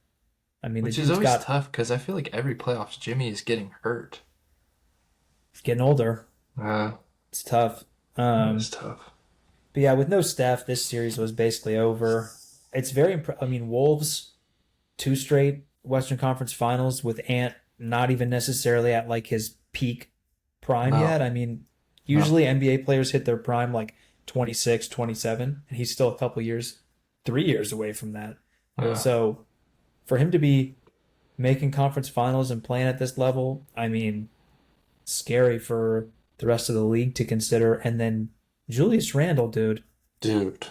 [SPEAKER 1] I mean, the
[SPEAKER 2] Which is
[SPEAKER 1] dude's
[SPEAKER 2] always
[SPEAKER 1] got
[SPEAKER 2] tough because I feel like every playoffs Jimmy is getting hurt.
[SPEAKER 1] he's getting older.
[SPEAKER 2] Uh,
[SPEAKER 1] It's tough.
[SPEAKER 2] it's
[SPEAKER 1] Um,
[SPEAKER 2] tough.
[SPEAKER 1] but yeah, with no Steph, this series was basically over. It's I mean, Wolves two straight Western Conference Finals with Ant not even necessarily at like his peak prime
[SPEAKER 2] No,
[SPEAKER 1] yet. I mean,
[SPEAKER 2] no.
[SPEAKER 1] usually NBA players hit their prime like 26, 27, and he's still a couple years, 3 years away from that.
[SPEAKER 2] Yeah.
[SPEAKER 1] So for him to be making conference finals and playing at this level, I mean, scary for the rest of the league to consider. And then Julius Randle, dude,
[SPEAKER 2] Dude,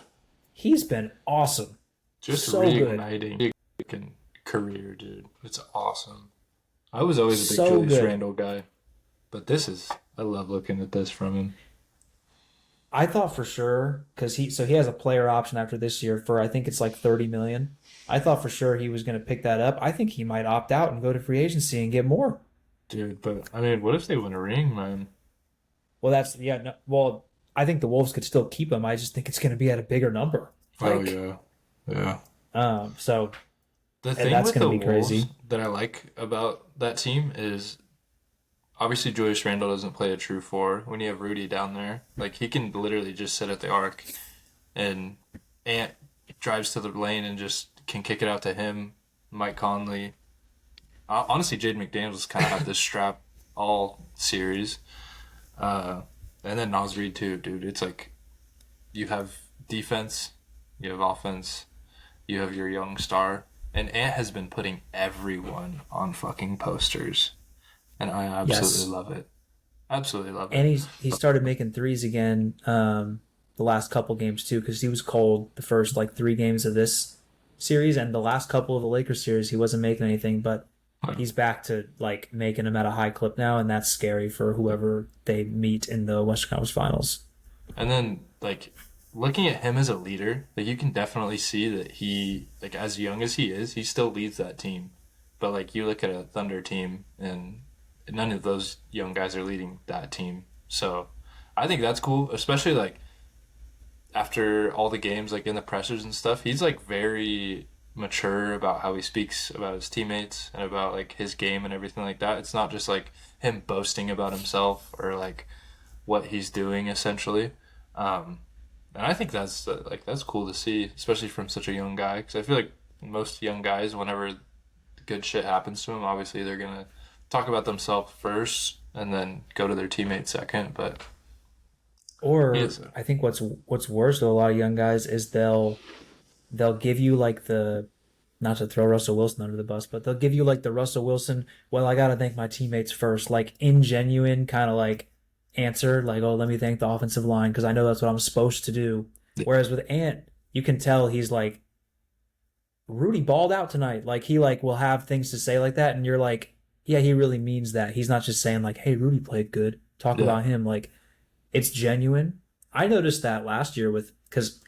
[SPEAKER 1] he's been awesome.
[SPEAKER 2] just
[SPEAKER 1] So good.
[SPEAKER 2] reigniting fucking career, dude. It's awesome. I was always a big
[SPEAKER 1] So
[SPEAKER 2] Julius
[SPEAKER 1] good.
[SPEAKER 2] Randle guy, but I love looking at this from him.
[SPEAKER 1] I thought for sure because he has a player option after this year for I think it's like 30 million. I thought for sure he was going to pick that up. I think he might opt out and go to free agency and get more.
[SPEAKER 2] Dude, but I mean, what if they win a ring, man?
[SPEAKER 1] Well, that's yeah. No, well, I think the Wolves could still keep him. I just think it's going to be at a bigger number.
[SPEAKER 2] Oh
[SPEAKER 1] Like,
[SPEAKER 2] yeah. Yeah.
[SPEAKER 1] so
[SPEAKER 2] The
[SPEAKER 1] and
[SPEAKER 2] thing
[SPEAKER 1] that's
[SPEAKER 2] with
[SPEAKER 1] going to
[SPEAKER 2] the
[SPEAKER 1] be
[SPEAKER 2] Wolves
[SPEAKER 1] crazy.
[SPEAKER 2] that I like about that team is obviously Julius Randle doesn't play a true four. When you have Rudy down there, like he can literally just sit at the arc and Ant drives to the lane and just can kick it out to him, Mike Conley. Honestly, Jaden McDaniels kind of had this strap all series. Uh, and then Nas Reed too, dude. It's like you have defense, you have offense, you have your young star, and Ant has been putting everyone on fucking posters, and I absolutely
[SPEAKER 1] Yes,
[SPEAKER 2] love it. Absolutely love
[SPEAKER 1] and
[SPEAKER 2] it.
[SPEAKER 1] he started making threes again the last couple games too because he was cold the first like 3 games of this series and the last couple of the Lakers series he wasn't making anything, but he's back to like making them at a high clip now, and that's scary for whoever they meet in the Western Conference Finals.
[SPEAKER 2] And then like looking at him as a leader, like you can definitely see that he like as young as he is, he still leads that team. But like you look at a Thunder team and none of those young guys are leading that team. So I think that's cool, especially like after all the games, like in the pressers and stuff, he's like very mature about how he speaks about his teammates and about like his game and everything like that. It's not just like him boasting about himself or like what he's doing essentially. Um, and I think that's like that's cool to see, especially from such a young guy. Because I feel like most young guys, whenever good shit happens to them, obviously they're gonna talk about themselves first and then go to their teammates second. But he
[SPEAKER 1] Or
[SPEAKER 2] is a
[SPEAKER 1] I think what's worse with a lot of young guys is they'll give you like the not to throw Russell Wilson under the bus, but they'll give you like the Russell Wilson, well, I gotta thank my teammates first, like ingenuine kind of like answer, like, oh, let me thank the offensive line because I know that's what I'm supposed to do. Whereas with Ant, you can tell he's like, Rudy balled out tonight. Like he like will have things to say like that, and you're like, yeah, he really means that. He's not just saying like, hey, Rudy played good. Talk
[SPEAKER 2] yeah.
[SPEAKER 1] about him. Like it's genuine. I noticed that last year with because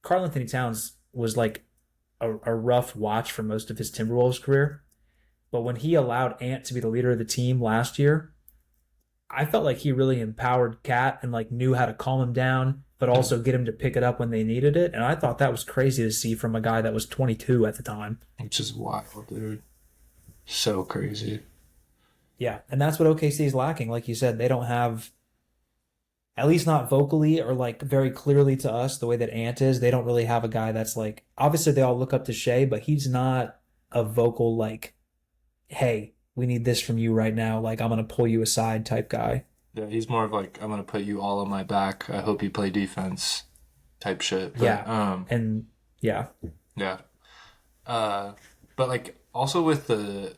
[SPEAKER 1] Karl Anthony Towns was like a rough watch for most of his Timberwolves career. But when he allowed Ant to be the leader of the team last year, I felt like he really empowered Cat and like knew how to calm him down, but also get him to pick it up when they needed it. And I thought that was crazy to see from a guy that was 22 at the time.
[SPEAKER 2] Which is wild, dude. So crazy.
[SPEAKER 1] Yeah, and that's what OKC is lacking. Like you said, they don't have, at least not vocally or like very clearly to us, the way that Ant is. They don't really have a guy that's like, obviously they all look up to Shea, but he's not a vocal like, hey, we need this from you right now. Like I'm gonna pull you aside type guy.
[SPEAKER 2] Yeah, he's more of like I'm gonna put you all on my back. I hope you play defense type shit. But
[SPEAKER 1] Yeah, and yeah,
[SPEAKER 2] yeah. Uh, but like also with the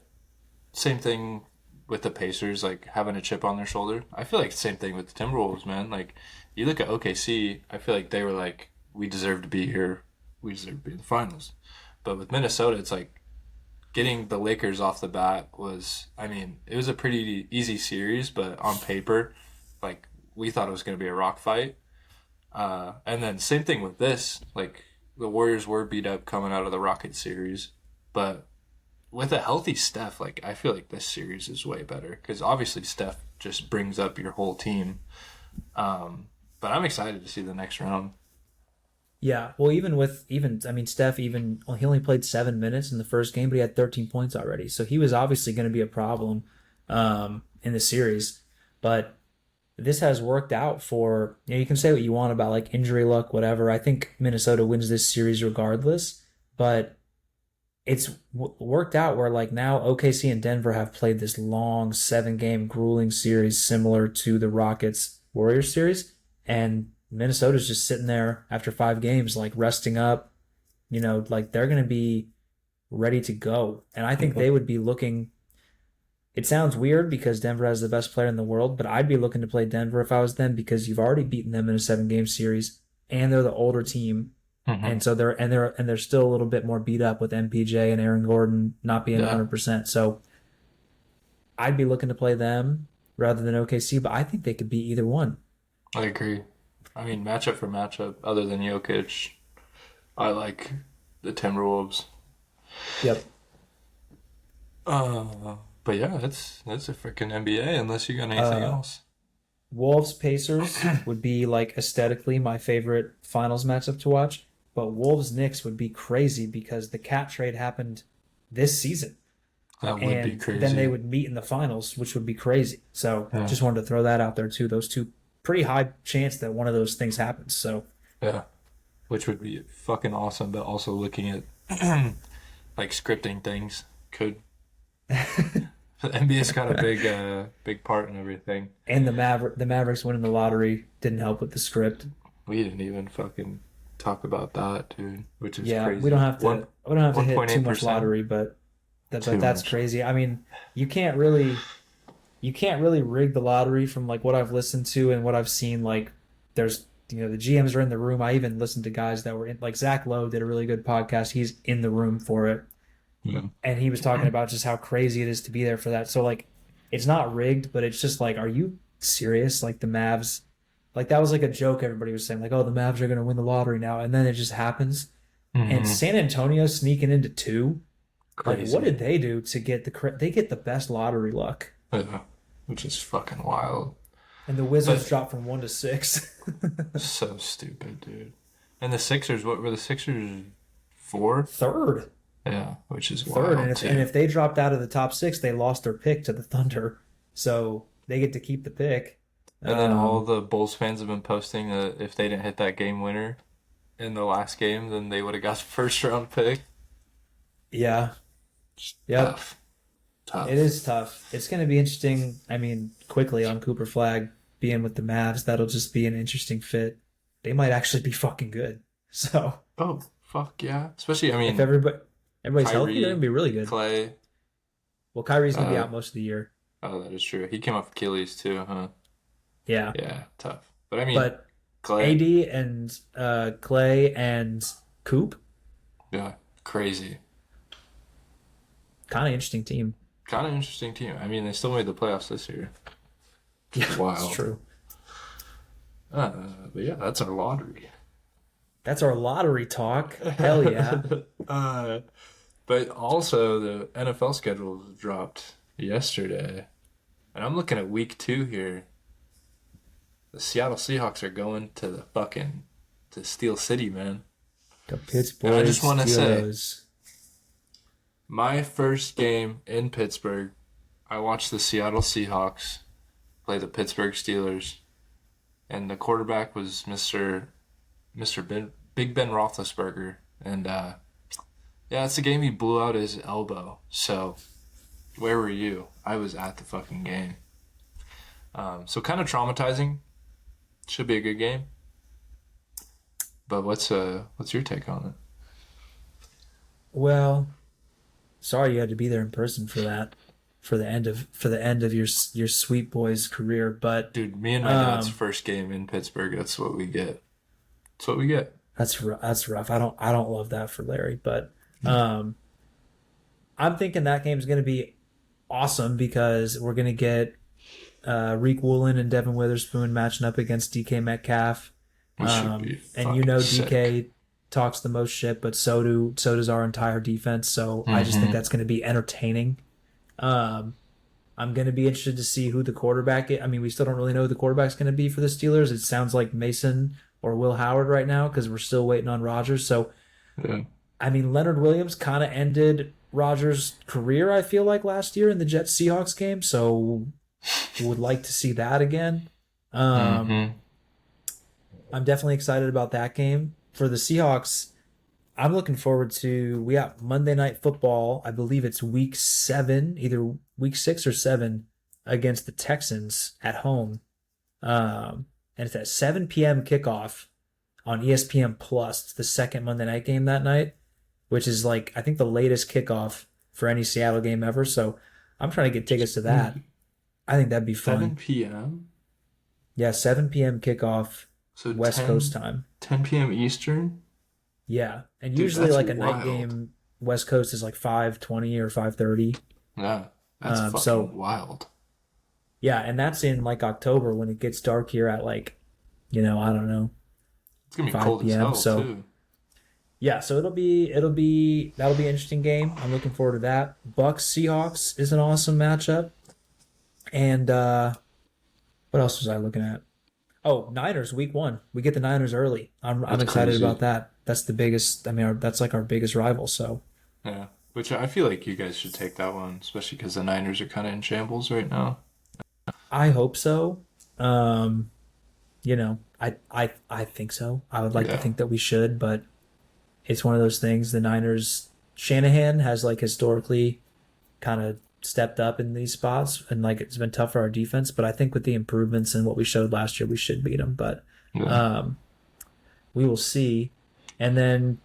[SPEAKER 2] same thing with the Pacers, like having a chip on their shoulder. I feel like same thing with the Timberwolves, man. Like you look at OKC, I feel like they were like, we deserve to be here. We deserve to be in the finals. But with Minnesota, it's like getting the Lakers off the bat was, I mean, it was a pretty easy series, but on paper, like we thought it was going to be a rock fight. And then same thing with this, like the Warriors were beat up coming out of the Rocket series, but with a healthy Steph, like I feel like this series is way better because obviously Steph just brings up your whole team. But I'm excited to see the next round.
[SPEAKER 1] yeah. Well, even I mean Steph even well, he only played 7 minutes in the first game, but he had 13 points already. So he was obviously going to be a problem in the series. But this has worked out for you can say what you want about like injury luck, whatever. I think Minnesota wins this series regardless, but it's worked out where like now OKC and Denver have played this long 7 game grueling series similar to the Rockets Warriors series, and Minnesota's just sitting there after 5 games like resting up. Like they're gonna be ready to go, and I think they would be looking. It sounds weird because Denver has the best player in the world, but I'd be looking to play Denver if I was them because you've already beaten them in a 7 game series, and they're the older team,
[SPEAKER 2] Mm-hmm.
[SPEAKER 1] and so they're still a little bit more beat up with MPJ and Aaron Gordon not being
[SPEAKER 2] Yeah.
[SPEAKER 1] 100%. So I'd be looking to play them rather than OKC, but I think they could be either one.
[SPEAKER 2] I agree. I mean, matchup for matchup, other than Jokic, I like the Timberwolves.
[SPEAKER 1] Yep.
[SPEAKER 2] But yeah, it's a freaking NBA unless you got anything
[SPEAKER 1] Uh,
[SPEAKER 2] else.
[SPEAKER 1] Wolves Pacers would be like aesthetically my favorite finals matchup to watch, but Wolves Knicks would be crazy because the cat trade happened this season,
[SPEAKER 2] That would be
[SPEAKER 1] and then they
[SPEAKER 2] crazy.
[SPEAKER 1] would meet in the finals, which would be crazy. So
[SPEAKER 2] Yeah,
[SPEAKER 1] just wanted to throw that out there too. Those two pretty high chance that one of those things happens. So
[SPEAKER 2] yeah. Which would be fucking awesome, but also looking at like scripting things could the NBA's got a big part in everything.
[SPEAKER 1] and the Mavericks winning the lottery didn't help with the script.
[SPEAKER 2] We didn't even fucking talk about that, dude, which is
[SPEAKER 1] Yeah,
[SPEAKER 2] crazy. One
[SPEAKER 1] we don't have to hit too much
[SPEAKER 2] 1.8%.
[SPEAKER 1] lottery, but
[SPEAKER 2] Too
[SPEAKER 1] that's
[SPEAKER 2] much.
[SPEAKER 1] crazy. I mean, you can't really you can't really rig the lottery from like what I've listened to and what I've seen. Like, there's the GMs are in the room. I even listened to guys that were in, like Zach Lowe did a really good podcast. He's in the room for it,
[SPEAKER 2] Yeah.
[SPEAKER 1] and he was talking about just how crazy it is to be there for that. So like, it's not rigged, but it's just like, are you serious? Like the Mavs, like that was like a joke. Everybody was saying like, oh, the Mavs are going to win the lottery now, and then it just happens. And
[SPEAKER 2] Hmm.
[SPEAKER 1] San Antonio sneaking into two. Like, what
[SPEAKER 2] Crazy.
[SPEAKER 1] did they do to get they get the best lottery luck?
[SPEAKER 2] Yeah. Which is fucking wild.
[SPEAKER 1] And the Wizards
[SPEAKER 2] But
[SPEAKER 1] dropped from 1 to 6.
[SPEAKER 2] so stupid, dude. And the Sixers, what were the Sixers? Fourth?
[SPEAKER 1] Third,
[SPEAKER 2] Yeah, which is
[SPEAKER 1] third, and
[SPEAKER 2] wild
[SPEAKER 1] if and
[SPEAKER 2] too.
[SPEAKER 1] if they dropped out of the top 6, they lost their pick to the Thunder, so they get to keep the pick.
[SPEAKER 2] And then all
[SPEAKER 1] Um,
[SPEAKER 2] the Bulls fans have been posting that if they didn't hit that game winner in the last game, then they would have got the first round pick.
[SPEAKER 1] yeah, yep,
[SPEAKER 2] Tough.
[SPEAKER 1] it
[SPEAKER 2] Tough.
[SPEAKER 1] is tough. It's going to be interesting. I mean, quickly on Cooper Flag being with the Mavs, that'll just be an interesting fit. They might actually be fucking good. So
[SPEAKER 2] Oh, fuck yeah. Especially, I
[SPEAKER 1] if
[SPEAKER 2] mean,
[SPEAKER 1] everybody's healthy, they're gonna
[SPEAKER 2] Kyrie,
[SPEAKER 1] be really good.
[SPEAKER 2] Clay.
[SPEAKER 1] Well, Kyrie's gonna be
[SPEAKER 2] Uh,
[SPEAKER 1] out most of the year.
[SPEAKER 2] oh, that is true. He came off Achilles too, huh?
[SPEAKER 1] Yeah,
[SPEAKER 2] Yeah, tough. But I mean,
[SPEAKER 1] but
[SPEAKER 2] Clay,
[SPEAKER 1] AD and Clay and Coop,
[SPEAKER 2] yeah, crazy.
[SPEAKER 1] kind of interesting team.
[SPEAKER 2] Kind of interesting team. I mean, they still made the playoffs this year, which
[SPEAKER 1] Yeah,
[SPEAKER 2] is
[SPEAKER 1] it's
[SPEAKER 2] wild.
[SPEAKER 1] true.
[SPEAKER 2] Uh, but yeah, that's our lottery.
[SPEAKER 1] That's our lottery talk. Hell yeah.
[SPEAKER 2] uh, but also the NFL schedule dropped yesterday, and I'm looking at week 2 here. The Seattle Seahawks are going to the fucking to Steel City, man.
[SPEAKER 1] The
[SPEAKER 2] And I
[SPEAKER 1] Pittsburgh
[SPEAKER 2] just want to say,
[SPEAKER 1] Steelers.
[SPEAKER 2] my first game in Pittsburgh, I watched the Seattle Seahawks play the Pittsburgh Steelers, and the quarterback was Mr. Big Ben Roethlisberger, and yeah, it's a game he blew out his elbow. So where were you? I was at the fucking game. So kind of traumatizing. Should be a good game. But what's your take on it?
[SPEAKER 1] Well, sorry you had to be there in person for that, for the end of your sweet boy's career. But
[SPEAKER 2] Dude, me and my dad's
[SPEAKER 1] um,
[SPEAKER 2] first game in Pittsburgh, that's what we get. That's what we get.
[SPEAKER 1] that's rough. I don't love that for Larry, but um, I'm thinking that game's gonna be awesome because we're gonna get Reek Woolen and Devin Witherspoon matching up against DK Metcalf.
[SPEAKER 2] Which should be
[SPEAKER 1] And
[SPEAKER 2] fucking sick.
[SPEAKER 1] DK talks the most shit, but so does our entire defense. So I just think
[SPEAKER 2] Mm-hmm.
[SPEAKER 1] that's going to be entertaining. Um, I'm going to be interested to see who the quarterback is. I mean, we still don't really know who the quarterback's going to be for the Steelers. It sounds like Mason or Will Howard right now because we're still waiting on Rodgers. So
[SPEAKER 2] Yeah.
[SPEAKER 1] I mean, Leonard Williams kind of ended Rodgers' career. I feel like last year in the Jets Seahawks game. So would like to see that again. Um,
[SPEAKER 2] Mm-hmm.
[SPEAKER 1] I'm definitely excited about that game. For the Seahawks, I'm looking forward to we got Monday Night Football. I believe it's week 7, either week 6 or 7 against the Texans at home. And it's at 7 p.m. kickoff on ESPN Plus. It's the second Monday night game that night, which is like I think the latest kickoff for any Seattle game ever. So I'm trying to get tickets to that. I think that'd be
[SPEAKER 2] 7
[SPEAKER 1] fun.
[SPEAKER 2] p.m.
[SPEAKER 1] Yeah, 7 p.m. kickoff
[SPEAKER 2] So
[SPEAKER 1] West Coast time.
[SPEAKER 2] 10 p.m. Eastern.
[SPEAKER 1] Yeah, and
[SPEAKER 2] Dude,
[SPEAKER 1] usually
[SPEAKER 2] that's
[SPEAKER 1] like a night
[SPEAKER 2] wild.
[SPEAKER 1] game West Coast is like 5:20 or 5:30.
[SPEAKER 2] Yeah, that's
[SPEAKER 1] So
[SPEAKER 2] fucking wild.
[SPEAKER 1] yeah, and that's in like October when it gets dark here at like I don't know,
[SPEAKER 2] It's gonna be cold
[SPEAKER 1] 5
[SPEAKER 2] as
[SPEAKER 1] p.m.
[SPEAKER 2] hell
[SPEAKER 1] So
[SPEAKER 2] too.
[SPEAKER 1] yeah, so that'll be an interesting game. I'm looking forward to that. Bucks Seahawks is an awesome matchup. And what else was I looking at? Oh, Niners week 1. We get the Niners early. I'm
[SPEAKER 2] That's
[SPEAKER 1] excited about
[SPEAKER 2] crazy.
[SPEAKER 1] that. That's the biggest. I mean, that's like our biggest rival. So
[SPEAKER 2] Yeah, which I feel like you guys should take that one, especially because the Niners are kind of in shambles right now.
[SPEAKER 1] I hope so. Um, I think so. I would like to
[SPEAKER 2] Yeah,
[SPEAKER 1] think that we should, but it's one of those things. The Niners, Shanahan has like historically kind of stepped up in these spots, and like it's been tough for our defense. But I think with the improvements and what we showed last year, we should beat them. But
[SPEAKER 2] yeah,
[SPEAKER 1] um, we will see. And then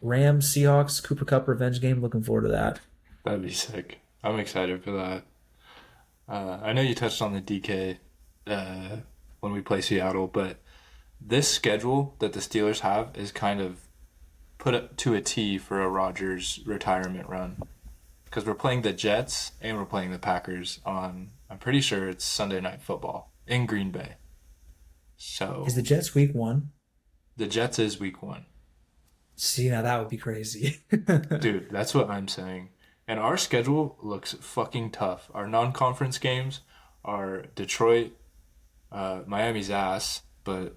[SPEAKER 1] Rams, Seahawks, Cooper Cup revenge game. Looking forward to that.
[SPEAKER 2] that'd be sick. I'm excited for that. I know you touched on the DK uh, when we play Seattle, but this schedule that the Steelers have is kind of put it to a T for a Rodgers retirement run because we're playing the Jets and we're playing the Packers on. I'm pretty sure it's Sunday Night Football in Green Bay.
[SPEAKER 1] Is the
[SPEAKER 2] So
[SPEAKER 1] Jets week 1?
[SPEAKER 2] the Jets is week one.
[SPEAKER 1] See, now that would be crazy.
[SPEAKER 2] Dude, that's what I'm saying. And our schedule looks fucking tough. Our non-conference games are Detroit, Miami's ass, but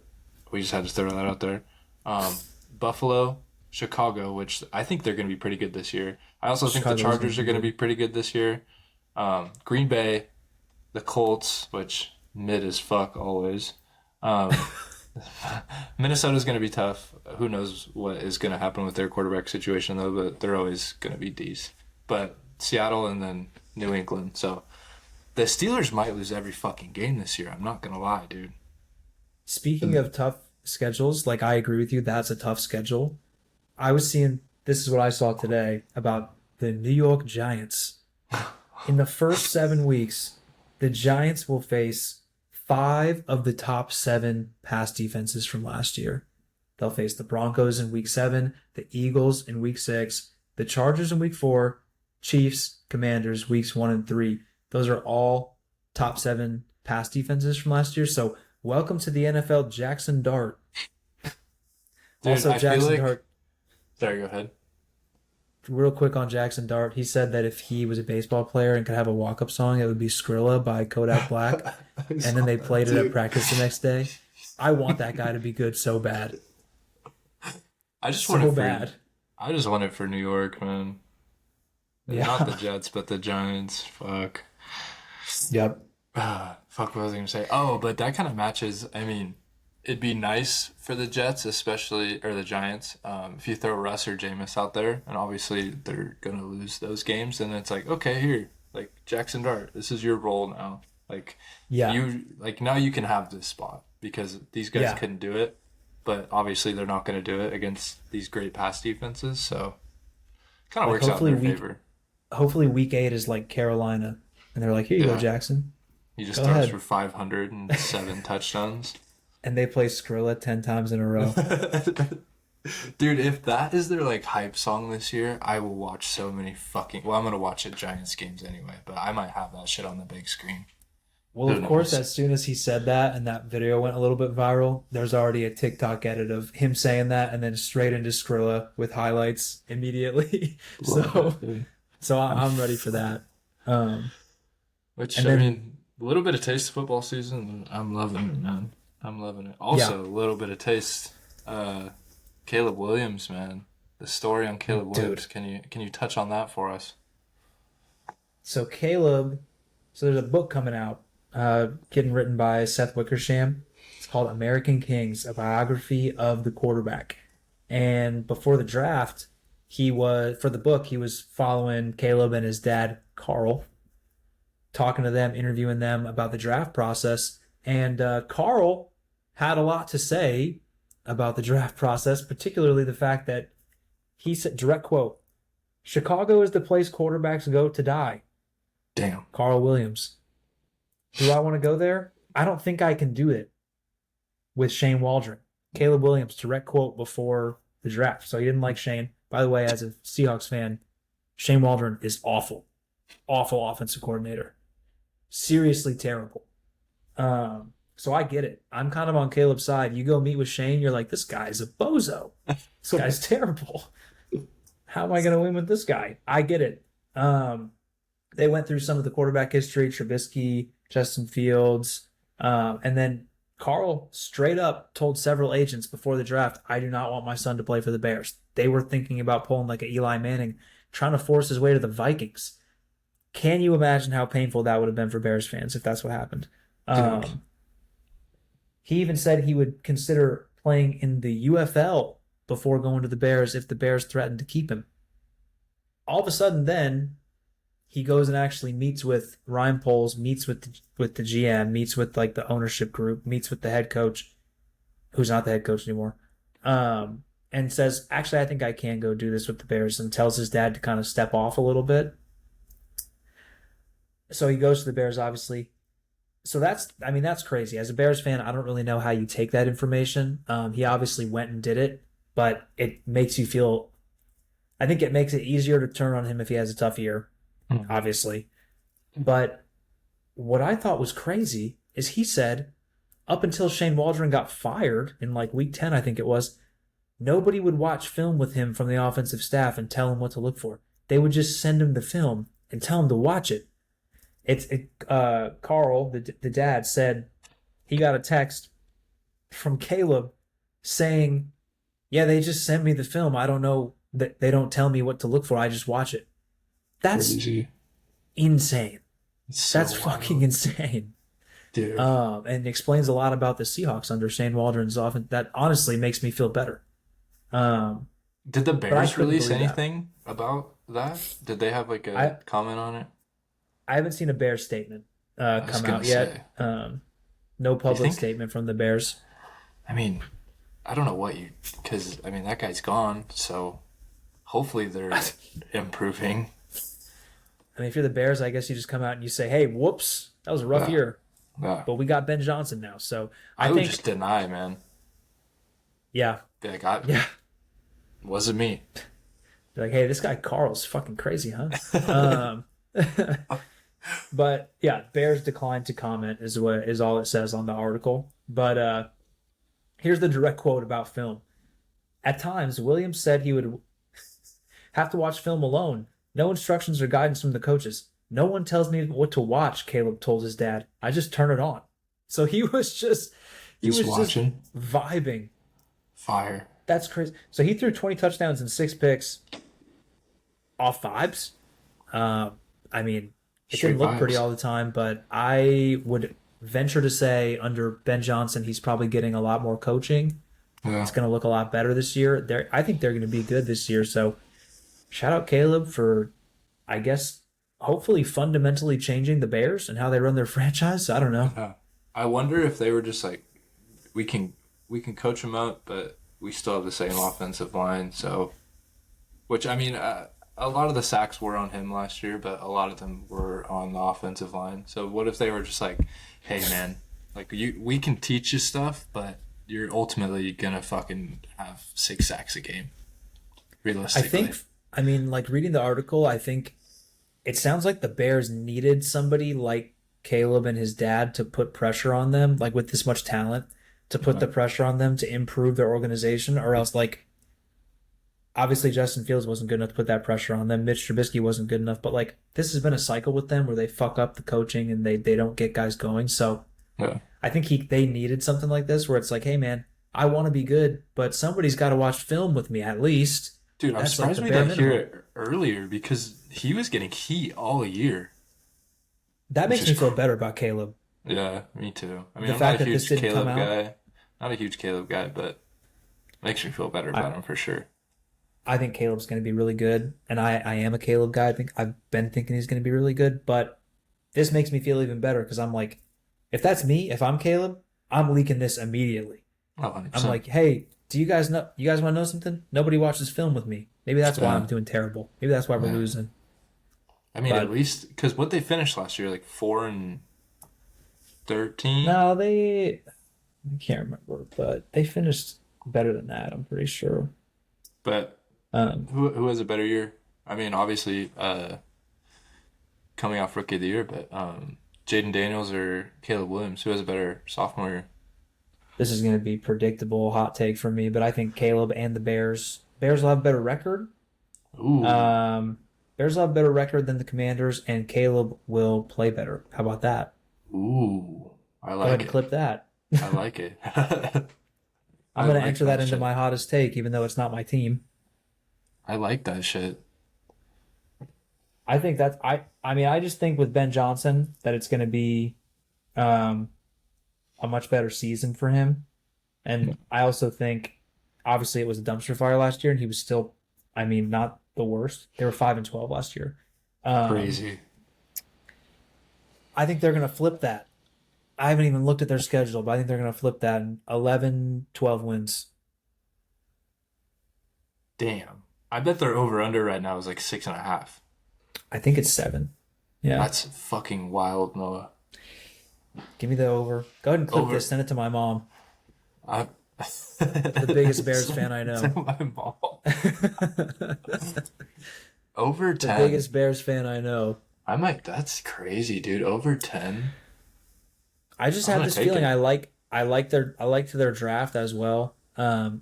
[SPEAKER 2] we just had to throw that out there. Um, Buffalo, Chicago, which I think they're going to be pretty good this year. I also think the
[SPEAKER 1] Chicago is going to
[SPEAKER 2] Chargers are
[SPEAKER 1] be
[SPEAKER 2] going to be
[SPEAKER 1] good.
[SPEAKER 2] pretty good this year. Green Bay, the Colts, which mid as fuck always. Um, Minnesota's going to be tough. Who knows what is going to happen with their quarterback situation though, but they're always going to be D's. But Seattle and then New England. So the Steelers might lose every fucking game this year. I'm not going to lie, dude.
[SPEAKER 1] Speaking of tough schedules, like I agree with you, that's a tough schedule. I was seeing this is what I saw today about the New York Giants. In the first 7 weeks, the Giants will face 5 of the top 7 pass defenses from last year. They'll face the Broncos in week 7, the Eagles in week 6, the Chargers in week 4, Chiefs, Commanders weeks 1 and 3. Those are all top 7 pass defenses from last year. So welcome to the NFL, Jackson Dart.
[SPEAKER 2] Dude,
[SPEAKER 1] Also,
[SPEAKER 2] I feel
[SPEAKER 1] Jackson
[SPEAKER 2] like.
[SPEAKER 1] Dart,
[SPEAKER 2] Sorry, go ahead.
[SPEAKER 1] real quick on Jackson Dart, he said that if he was a baseball player and could have a walk-up song, it would be Skrilla by Kodak Black.
[SPEAKER 2] I
[SPEAKER 1] And then
[SPEAKER 2] saw
[SPEAKER 1] they
[SPEAKER 2] that,
[SPEAKER 1] played it at
[SPEAKER 2] dude.
[SPEAKER 1] practice the next day. I want that guy to be good so bad.
[SPEAKER 2] I just want
[SPEAKER 1] So
[SPEAKER 2] it for.
[SPEAKER 1] bad.
[SPEAKER 2] I just want it for New York, man. Not the
[SPEAKER 1] Yeah.
[SPEAKER 2] Jets, but the Giants. Fuck.
[SPEAKER 1] Yep.
[SPEAKER 2] Fuck, what was I gonna say? Oh, but that kind of matches. I mean, it'd be nice for the Jets, especially or the Giants, if you throw Russ or Jameis out there, and obviously they're gonna lose those games. And it's like, okay, here, like Jackson Dart, this is your role now. Like
[SPEAKER 1] Yeah.
[SPEAKER 2] you, like now you can have this spot because these guys
[SPEAKER 1] Yeah.
[SPEAKER 2] couldn't do it, but obviously they're not gonna do it against these great pass defenses. So kind of
[SPEAKER 1] Like
[SPEAKER 2] works out in their favor.
[SPEAKER 1] hopefully week 8 is like Carolina. And they're like, here you go,
[SPEAKER 2] Yeah,
[SPEAKER 1] Jackson.
[SPEAKER 2] he just
[SPEAKER 1] Go
[SPEAKER 2] throws for
[SPEAKER 1] ahead.
[SPEAKER 2] 507 touchdowns.
[SPEAKER 1] And they play Skrilla 10 times in a row.
[SPEAKER 2] Dude, if that is their like hype song this year, I will watch so many fucking. Well, I'm gonna watch it Giants games anyway, but I might have that shit on the big screen.
[SPEAKER 1] Well,
[SPEAKER 2] Who
[SPEAKER 1] of course,
[SPEAKER 2] knows?
[SPEAKER 1] as soon as he said that and that video went a little bit viral, there's already a TikTok edit of him saying that and then straight into Skrilla with highlights immediately.
[SPEAKER 2] Love
[SPEAKER 1] so,
[SPEAKER 2] it, dude.
[SPEAKER 1] so
[SPEAKER 2] I'm
[SPEAKER 1] I'm ready for that. Um,
[SPEAKER 2] Which
[SPEAKER 1] and
[SPEAKER 2] I
[SPEAKER 1] then,
[SPEAKER 2] mean, a little bit of taste of football season. I'm loving it, man. I'm loving it.
[SPEAKER 1] yeah,
[SPEAKER 2] Also, a little bit of taste. Caleb Williams, man. The story on Caleb
[SPEAKER 1] dude.
[SPEAKER 2] Williams. Can you touch on that for us?
[SPEAKER 1] So Caleb, so there's a book coming out, getting written by Seth Wickersham. It's called American Kings, a biography of the quarterback. And before the draft, for the book, he was following Caleb and his dad, Carl, talking to them, interviewing them about the draft process. And Carl had a lot to say about the draft process, particularly the fact that he said, direct quote, Chicago is the place quarterbacks go to die.
[SPEAKER 2] Damn.
[SPEAKER 1] Carl Williams. Do I want to go there? I don't think I can do it with Shane Waldron. Caleb Williams, direct quote before the draft. So he didn't like Shane. By the way, as a Seahawks fan, Shane Waldron is awful. Awful offensive coordinator. Seriously terrible. Um, So I get it. I'm kind of on Caleb's side. You go meet with Shane, you're like, this guy's a bozo. This guy's terrible. How am I going to win with this guy? I get it. Um, they went through some of the quarterback history, Trubisky, Justin Fields, and then Carl straight up told several agents before the draft, I do not want my son to play for the Bears. They were thinking about pulling like an Eli Manning, trying to force his way to the Vikings. Can you imagine how painful that would have been for Bears fans if that's what happened?
[SPEAKER 2] Dude,
[SPEAKER 1] Um, he even said he would consider playing in the UFL before going to the Bears if the Bears threatened to keep him. All of a sudden, then he goes and actually meets with Ryan Poles, meets with the GM, meets with like the ownership group, meets with the head coach, who's not the head coach anymore, and says, "Actually, I think I can go do this with the Bears," and tells his dad to kind of step off a little bit. So he goes to the Bears, obviously. So I mean, that's crazy. As a Bears fan, I don't really know how you take that information. He obviously went and did it, but it makes you feel. I think it makes it easier to turn on him if he has a tough year,
[SPEAKER 2] mhm.
[SPEAKER 1] obviously. But what I thought was crazy is he said up until Shane Waldron got fired in like week 10, I think it was, nobody would watch film with him from the offensive staff and tell him what to look for. They would just send him the film and tell him to watch it. Carl, the dad, said he got a text from Caleb saying, "Yeah, they just sent me the film. I don't know that they don't tell me what to look for. I just watch it." That's
[SPEAKER 2] Crazy.
[SPEAKER 1] insane.
[SPEAKER 2] It's
[SPEAKER 1] That's
[SPEAKER 2] so
[SPEAKER 1] fucking
[SPEAKER 2] wild.
[SPEAKER 1] insane.
[SPEAKER 2] Dude.
[SPEAKER 1] And it explains a lot about the Seahawks under Shane Waldron's offense. That honestly makes me feel better. Um,
[SPEAKER 2] Did the
[SPEAKER 1] but I
[SPEAKER 2] Bears
[SPEAKER 1] couldn't
[SPEAKER 2] release
[SPEAKER 1] believe that.
[SPEAKER 2] anything about that? Did they have like a
[SPEAKER 1] I
[SPEAKER 2] comment on it?
[SPEAKER 1] I haven't seen a Bears statement
[SPEAKER 2] I was
[SPEAKER 1] come
[SPEAKER 2] gonna
[SPEAKER 1] out yet.
[SPEAKER 2] say.
[SPEAKER 1] No
[SPEAKER 2] Do you
[SPEAKER 1] public
[SPEAKER 2] think?
[SPEAKER 1] statement from the Bears.
[SPEAKER 2] I mean, I don't know what you, because I mean that guy's gone, so hopefully they're improving.
[SPEAKER 1] I mean, if you're the Bears, I guess you just come out and you say, "Hey, whoops, that was a rough
[SPEAKER 2] Yeah,
[SPEAKER 1] year,
[SPEAKER 2] yeah.
[SPEAKER 1] but we got Ben Johnson now." So I
[SPEAKER 2] I would just
[SPEAKER 1] think,
[SPEAKER 2] deny, man.
[SPEAKER 1] yeah,
[SPEAKER 2] Be like,
[SPEAKER 1] yeah,
[SPEAKER 2] wasn't me.
[SPEAKER 1] be like, "Hey, this guy Carl's fucking crazy, huh?" Um, but yeah, Bears declined to comment is all it says on the article. But here's the direct quote about film. At times, Williams said he would have to watch film alone. No instructions or guidance from the coaches. No one tells me what to watch, Caleb told his dad. I just turn it on. So he
[SPEAKER 2] Just
[SPEAKER 1] was just
[SPEAKER 2] watching.
[SPEAKER 1] vibing.
[SPEAKER 2] Fire.
[SPEAKER 1] That's crazy. So he threw 20 touchdowns and 6 picks off vibes. Uh, I mean, it
[SPEAKER 2] Straight
[SPEAKER 1] didn't look pretty
[SPEAKER 2] vibes.
[SPEAKER 1] all the time, but I would venture to say under Ben Johnson, he's probably getting a lot more coaching.
[SPEAKER 2] Yeah.
[SPEAKER 1] It's going to look a lot better this year. I think they're going to be good this year. So shout out Caleb for, I guess, hopefully fundamentally changing the Bears and how they run their franchise. I don't know.
[SPEAKER 2] Yeah. I wonder if they were just like, we can we can coach them up, but we still have the same offensive line. So, which I mean, a lot of the sacks were on him last year, but a lot of them were on the offensive line. So what if they were just like, hey man, like we can teach you stuff, but you're ultimately gonna fucking have 6 sacks a game,
[SPEAKER 1] I
[SPEAKER 2] realistically.
[SPEAKER 1] think, I mean, like reading the article, I think it sounds like the Bears needed somebody like Caleb and his dad to put pressure on them, like with this much talent, to put
[SPEAKER 2] Yeah.
[SPEAKER 1] the pressure on them to improve their organization, or else, like, obviously Justin Fields wasn't good enough to put that pressure on them. Mitch Trubisky wasn't good enough, but like this has been a cycle with them where they fuck up the coaching and they don't get guys going. So
[SPEAKER 2] Yeah.
[SPEAKER 1] I think they needed something like this where it's like, hey man, I want to be good, but somebody's got to watch film with me at least.
[SPEAKER 2] Dude, I'm
[SPEAKER 1] That's like
[SPEAKER 2] surprised
[SPEAKER 1] the
[SPEAKER 2] we
[SPEAKER 1] bare
[SPEAKER 2] didn't hear
[SPEAKER 1] minimum.
[SPEAKER 2] it earlier because he was getting heat all year,
[SPEAKER 1] That
[SPEAKER 2] which
[SPEAKER 1] makes
[SPEAKER 2] is
[SPEAKER 1] me feel better about Caleb.
[SPEAKER 2] yeah, me too. I mean,
[SPEAKER 1] The
[SPEAKER 2] I'm not a
[SPEAKER 1] fact that this
[SPEAKER 2] huge
[SPEAKER 1] didn't come
[SPEAKER 2] Caleb
[SPEAKER 1] out,
[SPEAKER 2] guy, but makes me feel better
[SPEAKER 1] I
[SPEAKER 2] about him for sure.
[SPEAKER 1] I think Caleb's going to be really good, and I am a Caleb guy. I think I've been thinking he's going to be really good, but this makes me feel even better because I'm like, if that's me, if I'm Caleb, I'm leaking this immediately.
[SPEAKER 2] Oh,
[SPEAKER 1] I'm
[SPEAKER 2] 100%.
[SPEAKER 1] like, hey, do you guys know? You guys want to know something? Nobody watches film with me. Maybe that's why
[SPEAKER 2] Yeah,
[SPEAKER 1] I'm doing terrible. Maybe that's why we're
[SPEAKER 2] yeah.
[SPEAKER 1] losing.
[SPEAKER 2] I mean, at
[SPEAKER 1] But
[SPEAKER 2] least because what they finished last year, like 4-13.
[SPEAKER 1] no, I can't remember, but they finished better than that. I'm pretty sure.
[SPEAKER 2] But
[SPEAKER 1] Um,
[SPEAKER 2] who has a better year? I mean, obviously, coming off rookie of the year, but Jaden Daniels or Caleb Williams? Who has a better sophomore year?
[SPEAKER 1] This is going to be predictable hot take for me, but I think Caleb and the Bears. Bears will have a better record.
[SPEAKER 2] Ooh,
[SPEAKER 1] Um, Bears will have a better record than the Commanders, and Caleb will play better. How about that?
[SPEAKER 2] ooh, I
[SPEAKER 1] Go ahead
[SPEAKER 2] like
[SPEAKER 1] and
[SPEAKER 2] it.
[SPEAKER 1] clip that.
[SPEAKER 2] I like it.
[SPEAKER 1] I'm
[SPEAKER 2] I
[SPEAKER 1] going to
[SPEAKER 2] like
[SPEAKER 1] enter that
[SPEAKER 2] that
[SPEAKER 1] into
[SPEAKER 2] shit.
[SPEAKER 1] my hottest take, even though it's not my team.
[SPEAKER 2] I like that shit.
[SPEAKER 1] I think that's I mean, I just think with Ben Johnson that it's going to be um, a much better season for him. And I also think, obviously, it was a dumpster fire last year, and he was still, I mean, not the worst. They were 5-12 last year. Um,
[SPEAKER 2] Crazy.
[SPEAKER 1] I think they're going to flip that. I haven't even looked at their schedule, but I think they're going to flip that and 11, 12 wins.
[SPEAKER 2] Damn. I bet their over under right now is like 6.5.
[SPEAKER 1] I think it's 7. Yeah.
[SPEAKER 2] That's fucking wild, Noah.
[SPEAKER 1] Give me the over. Go ahead and clip
[SPEAKER 2] Over.
[SPEAKER 1] this. Send it to my mom,
[SPEAKER 2] I.
[SPEAKER 1] the biggest Bears fan I know.
[SPEAKER 2] To my mom.
[SPEAKER 1] The
[SPEAKER 2] Over 10.
[SPEAKER 1] biggest Bears fan I know.
[SPEAKER 2] I might. That's crazy, dude. Over 10.
[SPEAKER 1] I just
[SPEAKER 2] I'm
[SPEAKER 1] have
[SPEAKER 2] gonna
[SPEAKER 1] this
[SPEAKER 2] take
[SPEAKER 1] feeling
[SPEAKER 2] it.
[SPEAKER 1] I liked their draft as well.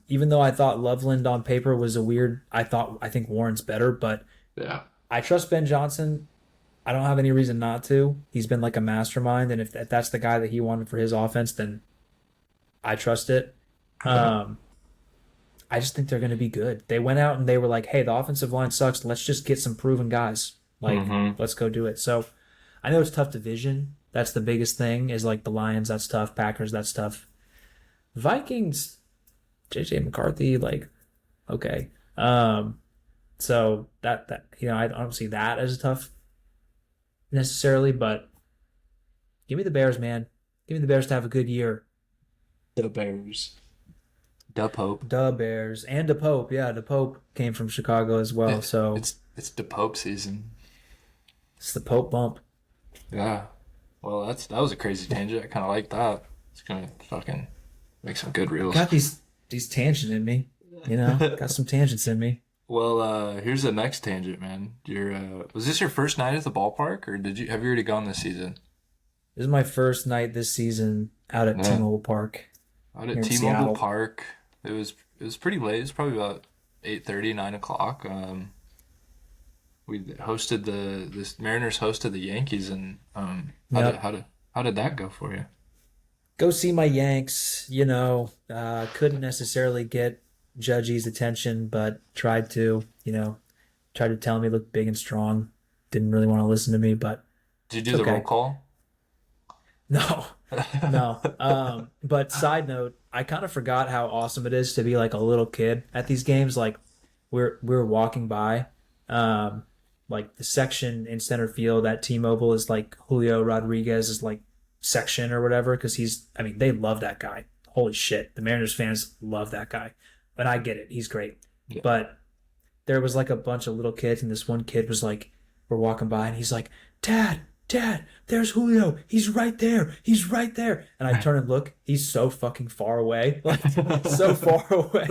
[SPEAKER 1] Even though I thought Loveland on paper was a weird, I think Warren's better, but
[SPEAKER 2] Yeah.
[SPEAKER 1] I trust Ben Johnson. I don't have any reason not to. He's been like a mastermind, and if that's the guy that he wanted for his offense, then I trust it.
[SPEAKER 2] Yeah.
[SPEAKER 1] Um, I just think they're going to be good. They went out and they were like, "Hey, the offensive line sucks. Let's just get some proven guys. Like,
[SPEAKER 2] Mm-hmm.
[SPEAKER 1] let's go do it." So I know it's tough division. That's the biggest thing. Is like the Lions. That's tough. Packers. That's tough. Vikings. JJ McCarthy. Like, okay. So that I don't see that as tough necessarily, but give me the Bears, man. Give me the Bears to have a good year.
[SPEAKER 2] The Bears. The Pope.
[SPEAKER 1] The Bears and the Pope. Yeah, the Pope came from Chicago as well.
[SPEAKER 2] It,
[SPEAKER 1] So
[SPEAKER 2] it's the Pope season.
[SPEAKER 1] it's the Pope bump.
[SPEAKER 2] Yeah. Well, that was a crazy tangent. I kind of like that. It's gonna fucking make some good reels.
[SPEAKER 1] Got these tangents in me. Got some tangents in me.
[SPEAKER 2] Well, here's the next tangent, man. Was this your first night at the ballpark, or have you already gone this season?
[SPEAKER 1] This is my first night this season out at
[SPEAKER 2] Yeah.
[SPEAKER 1] T-Mobile Park
[SPEAKER 2] Out
[SPEAKER 1] here
[SPEAKER 2] at
[SPEAKER 1] in
[SPEAKER 2] T-Mobile
[SPEAKER 1] Seattle.
[SPEAKER 2] Park. It was pretty late. It was probably about 8:30, 9 o'clock. We hosted this Mariners hosted the Yankees, and how did
[SPEAKER 1] Yep.
[SPEAKER 2] how did how did that go for you?
[SPEAKER 1] Go see my Yanks. Couldn't necessarily get Judgy's attention, but tried to tell him he looked big and strong. Didn't really want to listen to me, but
[SPEAKER 2] Did
[SPEAKER 1] it's
[SPEAKER 2] you do the roll
[SPEAKER 1] okay.
[SPEAKER 2] call?
[SPEAKER 1] No, no. But side note, I kind of forgot how awesome it is to be like a little kid at these games. Like we're walking by, um, like the section in center field at T-Mobile is like Julio Rodriguez's like section or whatever because I mean, they love that guy. Holy shit, the Mariners fans love that guy. But I get it, he's great.
[SPEAKER 2] Yeah.
[SPEAKER 1] But there was like a bunch of little kids, and this one kid was like, we're walking by, and he's like, Dad, Dad, there's Julio. He's right there. He's right there. And I turn and look. He's so fucking far away. Like, so far away.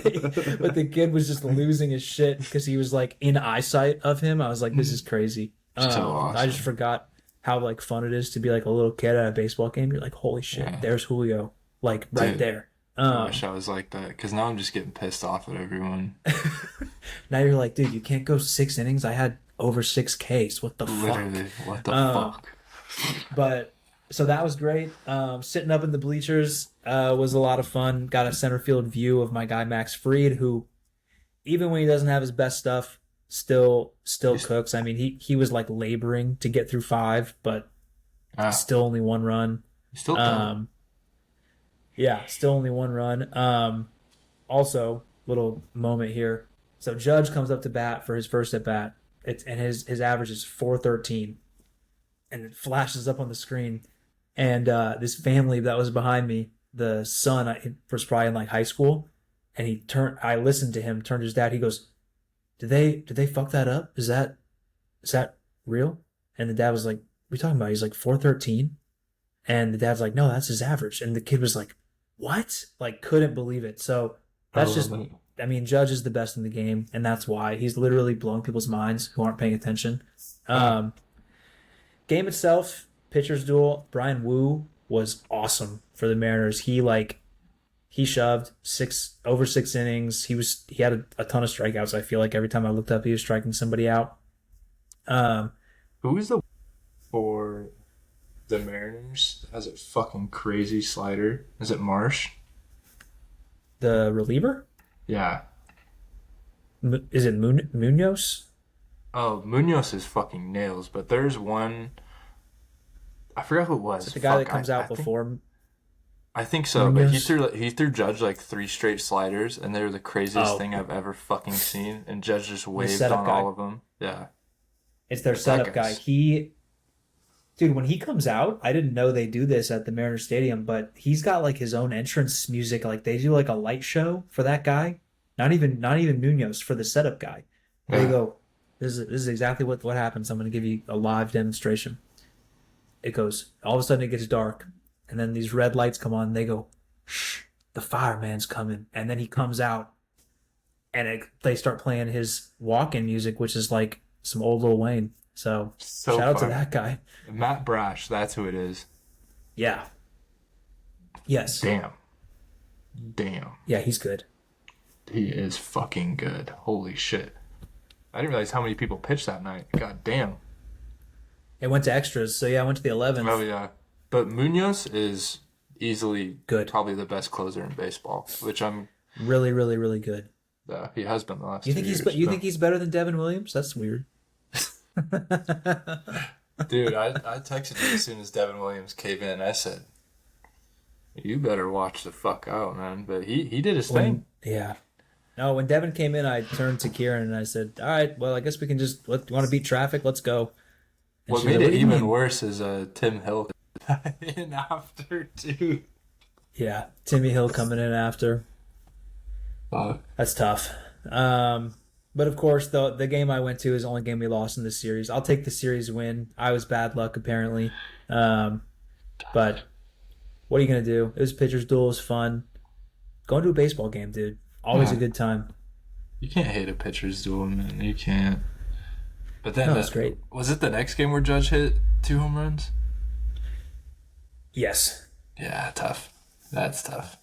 [SPEAKER 1] But the kid was just losing his shit because he was like in eyesight of him. I was like, this is crazy.
[SPEAKER 2] So
[SPEAKER 1] I just
[SPEAKER 2] awesome.
[SPEAKER 1] forgot how like fun it is to be like a little kid at a baseball game. You're like, holy shit,
[SPEAKER 2] Yeah.
[SPEAKER 1] there's Julio. Like right
[SPEAKER 2] Dude,
[SPEAKER 1] there.
[SPEAKER 2] I wish I was like that because now I'm just getting pissed off at everyone.
[SPEAKER 1] Now you're like, dude, you can't go 6 innings. I had over 6 Ks. What the fuck?
[SPEAKER 2] Literally, what the
[SPEAKER 1] Um,
[SPEAKER 2] fuck?
[SPEAKER 1] But so that was great. Sitting up in the bleachers was a lot of fun. Got a center field view of my guy Max Fried, who even when he doesn't have his best stuff, still
[SPEAKER 2] He's,
[SPEAKER 1] cooks. I mean, he was like laboring to get through 5, but
[SPEAKER 2] ah,
[SPEAKER 1] still only 1 run.
[SPEAKER 2] he's still dope.
[SPEAKER 1] Um, yeah, still only 1 run. Also, little moment here. So Judge comes up to bat for his first at bat. And his average is 413, and it flashes up on the screen. And this family that was behind me, the son was probably in like high school, and he turned. I listened to him. Turned to his dad. He goes, "Did they fuck that up? Is that real?" And the dad was like, "What are you talking about?" He's like 413, and the dad's like, "No, that's his average." And the kid was like, "What?" Like couldn't believe it. So
[SPEAKER 2] I
[SPEAKER 1] that's
[SPEAKER 2] love
[SPEAKER 1] just.
[SPEAKER 2] it.
[SPEAKER 1] I mean, Judge is the best in the game, and that's why he's literally blowing people's minds who aren't paying attention.
[SPEAKER 2] Ah,
[SPEAKER 1] Um, Game itself. pitcher's duel. Brian Wu was awesome for the Mariners. He shoved over 6 innings. He had a ton of strikeouts. I feel like every time I looked up, he was striking somebody out. Um,
[SPEAKER 2] Who is the for the Mariners that has a fucking crazy slider? Is it Marsh?
[SPEAKER 1] the reliever
[SPEAKER 2] Yeah.
[SPEAKER 1] is it Munoz?
[SPEAKER 2] Oh, Munoz is fucking nails, but there's one. I forgot who it
[SPEAKER 1] Is
[SPEAKER 2] was.
[SPEAKER 1] it the guy that
[SPEAKER 2] Fuck,
[SPEAKER 1] comes
[SPEAKER 2] I
[SPEAKER 1] out
[SPEAKER 2] think
[SPEAKER 1] before
[SPEAKER 2] I think so, but
[SPEAKER 1] Munoz?
[SPEAKER 2] he threw Judge like three straight sliders, and they're the craziest
[SPEAKER 1] Oh,
[SPEAKER 2] thing I've ever fucking seen. And Judge just
[SPEAKER 1] the
[SPEAKER 2] waved
[SPEAKER 1] setup
[SPEAKER 2] on all
[SPEAKER 1] guy.
[SPEAKER 2] of them. Yeah,
[SPEAKER 1] It's their
[SPEAKER 2] but that
[SPEAKER 1] setup guy.
[SPEAKER 2] guy's
[SPEAKER 1] Dude, when he comes out, I didn't know they do this at the Mariner Stadium, but he's got like his own entrance music. Like they do like a light show for that guy. Not even Munoz for the setup guy. There you
[SPEAKER 2] yeah,
[SPEAKER 1] go. This is exactly what happens. I'm going to give you a live demonstration. It goes all of a sudden it gets dark, and then these red lights come on. And they go, shh, the fireman's coming, and then he comes out, and they start playing his walk-in music, which is like some old Lil Wayne. So
[SPEAKER 2] so
[SPEAKER 1] shout out to
[SPEAKER 2] fun.
[SPEAKER 1] that guy.
[SPEAKER 2] Matt Brash, that's who it is.
[SPEAKER 1] Yeah. Yes.
[SPEAKER 2] Damn, damn,
[SPEAKER 1] Yeah, he's good.
[SPEAKER 2] he is fucking good. Holy shit! I didn't realize how many people pitched that night. God damn.
[SPEAKER 1] It went to extras, so yeah, I went to the
[SPEAKER 2] Oh
[SPEAKER 1] 11th.
[SPEAKER 2] yeah, but Munoz is easily
[SPEAKER 1] Good.
[SPEAKER 2] probably the best closer in baseball, which I'm.
[SPEAKER 1] Really, really, really good.
[SPEAKER 2] He has been the last
[SPEAKER 1] You
[SPEAKER 2] two
[SPEAKER 1] think he's
[SPEAKER 2] years.
[SPEAKER 1] you think he's better than Devin Williams? That's weird.
[SPEAKER 2] Dude, I texted you as soon as Devin Williams came in. I said, "You better watch the fuck out, man." But he did his thing.
[SPEAKER 1] Yeah. No, when Devin came in, I turned to Kieran and I said, "All right, well, I guess we can just you want to beat traffic? Let's go." And
[SPEAKER 2] What
[SPEAKER 1] she's like,
[SPEAKER 2] made
[SPEAKER 1] "What
[SPEAKER 2] it
[SPEAKER 1] do you
[SPEAKER 2] even
[SPEAKER 1] mean?"
[SPEAKER 2] worse is Tim Hill in after too.
[SPEAKER 1] Yeah, Timmy Hill coming in after.
[SPEAKER 2] Fuck.
[SPEAKER 1] That's tough. But of course, the game I went to is the only game we lost in this series. I'll take the series win. I was bad luck apparently, but what are you gonna do? It was pitcher's duel. It was fun. Going to a baseball game, dude. Always a
[SPEAKER 2] Yeah,
[SPEAKER 1] good time.
[SPEAKER 2] you can't hate a pitcher's duel, man. You can't. But then
[SPEAKER 1] No, it's great.
[SPEAKER 2] was it the next game where Judge hit 2 home runs?
[SPEAKER 1] Yes.
[SPEAKER 2] Yeah, tough. That's tough.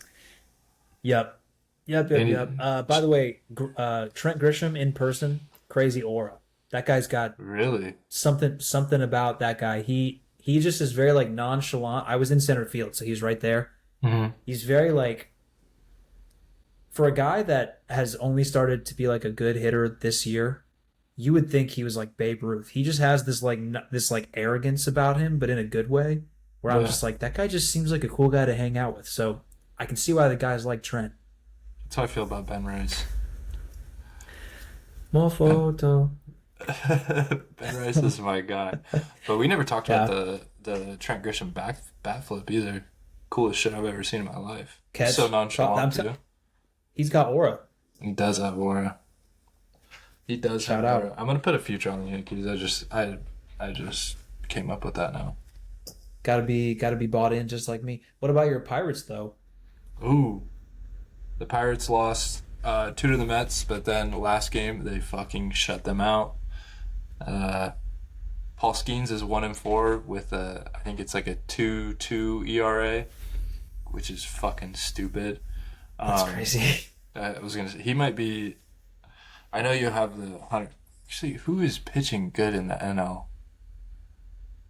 [SPEAKER 1] Yep. Yep. Yep.
[SPEAKER 2] And
[SPEAKER 1] Yep. By the way, Trent Grisham in person, crazy aura. That guy's got
[SPEAKER 2] really,
[SPEAKER 1] something about that guy. He just is very like nonchalant. I was in center field, so he's right there.
[SPEAKER 2] hmm
[SPEAKER 1] He's very like for a guy that has only started to be like a good hitter this year. You would think he was like Babe Ruth. He just has this like arrogance about him, but in a good way. Where I'm
[SPEAKER 2] yeah.
[SPEAKER 1] just like that guy just seems like a cool guy to hang out with. So I can see why the guys like Trent.
[SPEAKER 2] That's how I feel about Ben Rice.
[SPEAKER 1] More photo.
[SPEAKER 2] Ben Rice is my guy. But we never talked about
[SPEAKER 1] Yeah.
[SPEAKER 2] the Trent Grisham bat flip either. Coolest shit I've ever seen in my life. He's so
[SPEAKER 1] Catch.
[SPEAKER 2] nonchalant too.
[SPEAKER 1] He's got aura.
[SPEAKER 2] He does have aura. He does have
[SPEAKER 1] Shout out.
[SPEAKER 2] aura. I'm gonna put a future on the Yankees. I just came up with that now.
[SPEAKER 1] Gotta be bought in just like me. What about your Pirates though?
[SPEAKER 2] Ooh, the Pirates lost 2 to the Mets, but then the last game they fucking shut them out. Uh, Paul Skeens is 1-4 with I think it's like a 2.2 ERA, which is fucking stupid.
[SPEAKER 1] That's
[SPEAKER 2] Um,
[SPEAKER 1] crazy.
[SPEAKER 2] I was gonna say he might be. I know you have the 100. Actually, who is pitching good in the NL?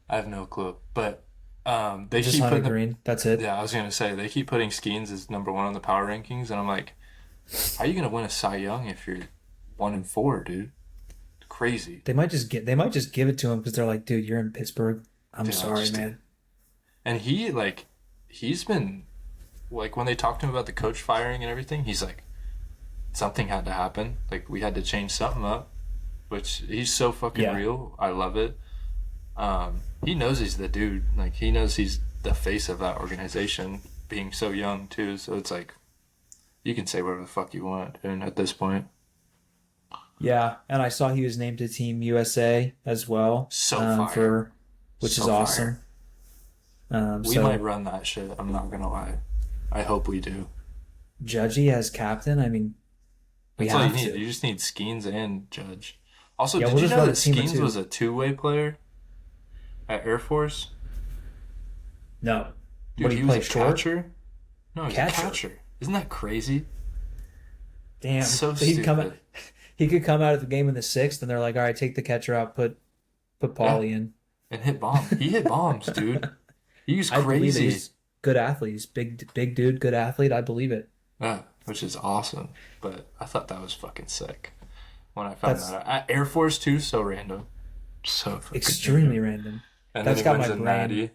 [SPEAKER 2] I have no clue, but they
[SPEAKER 1] Just
[SPEAKER 2] keep
[SPEAKER 1] Hunter
[SPEAKER 2] putting.
[SPEAKER 1] Green. That's it.
[SPEAKER 2] Yeah, I was gonna say they keep putting Skeens as #1 on the power rankings, and I'm like, how are you gonna win a Cy Young if you're 1-4, dude? Crazy.
[SPEAKER 1] They might just give it to him because they're like, dude, you're in Pittsburgh. I'm
[SPEAKER 2] Dude,
[SPEAKER 1] sorry, man.
[SPEAKER 2] And he's been like when they talked to him about the coach firing and everything, he's like, something had to happen. Like we had to change something up, which he's so fucking
[SPEAKER 1] Yeah.
[SPEAKER 2] real. I love it. He knows he's the dude. Like he knows he's the face of that organization, being so young too. So it's like you can say whatever the fuck you want, and at this point,
[SPEAKER 1] Yeah, and I saw he was named to Team USA as well.
[SPEAKER 2] so fire,
[SPEAKER 1] Which is
[SPEAKER 2] so
[SPEAKER 1] awesome.
[SPEAKER 2] fire. We
[SPEAKER 1] So
[SPEAKER 2] might run that shit. I'm not gonna lie. I hope we do.
[SPEAKER 1] Judgy as captain. I mean, we
[SPEAKER 2] That's all you
[SPEAKER 1] have
[SPEAKER 2] need.
[SPEAKER 1] to.
[SPEAKER 2] You just need Skeens and Judge. Also,
[SPEAKER 1] Yeah,
[SPEAKER 2] did
[SPEAKER 1] we'll
[SPEAKER 2] you
[SPEAKER 1] just
[SPEAKER 2] know
[SPEAKER 1] run
[SPEAKER 2] that
[SPEAKER 1] a team of
[SPEAKER 2] Skeens
[SPEAKER 1] two.
[SPEAKER 2] was a two-way player at Air Force?
[SPEAKER 1] No. What
[SPEAKER 2] Dude,
[SPEAKER 1] do
[SPEAKER 2] he
[SPEAKER 1] you
[SPEAKER 2] was
[SPEAKER 1] play
[SPEAKER 2] a
[SPEAKER 1] short?
[SPEAKER 2] catcher. No, he's a
[SPEAKER 1] Catcher.
[SPEAKER 2] catcher. Isn't that crazy?
[SPEAKER 1] Damn.
[SPEAKER 2] So
[SPEAKER 1] So he'd come out,
[SPEAKER 2] stupid.
[SPEAKER 1] he could come out of the game in the sixth, and they're like, all right, take the catcher out, put
[SPEAKER 2] Yeah,
[SPEAKER 1] Paulie in.
[SPEAKER 2] and hit bombs. He hit bombs, dude. He's
[SPEAKER 1] I believe it.
[SPEAKER 2] crazy.
[SPEAKER 1] He's good athlete. He's big dude, good athlete. I believe it.
[SPEAKER 2] Yeah, which is awesome. But I thought that was fucking sick when I found that
[SPEAKER 1] That's
[SPEAKER 2] out. Air Force too, so random. So fucking
[SPEAKER 1] extremely
[SPEAKER 2] random.
[SPEAKER 1] random.
[SPEAKER 2] And then
[SPEAKER 1] That's
[SPEAKER 2] he
[SPEAKER 1] got
[SPEAKER 2] wins
[SPEAKER 1] my
[SPEAKER 2] a
[SPEAKER 1] brain.
[SPEAKER 2] natty.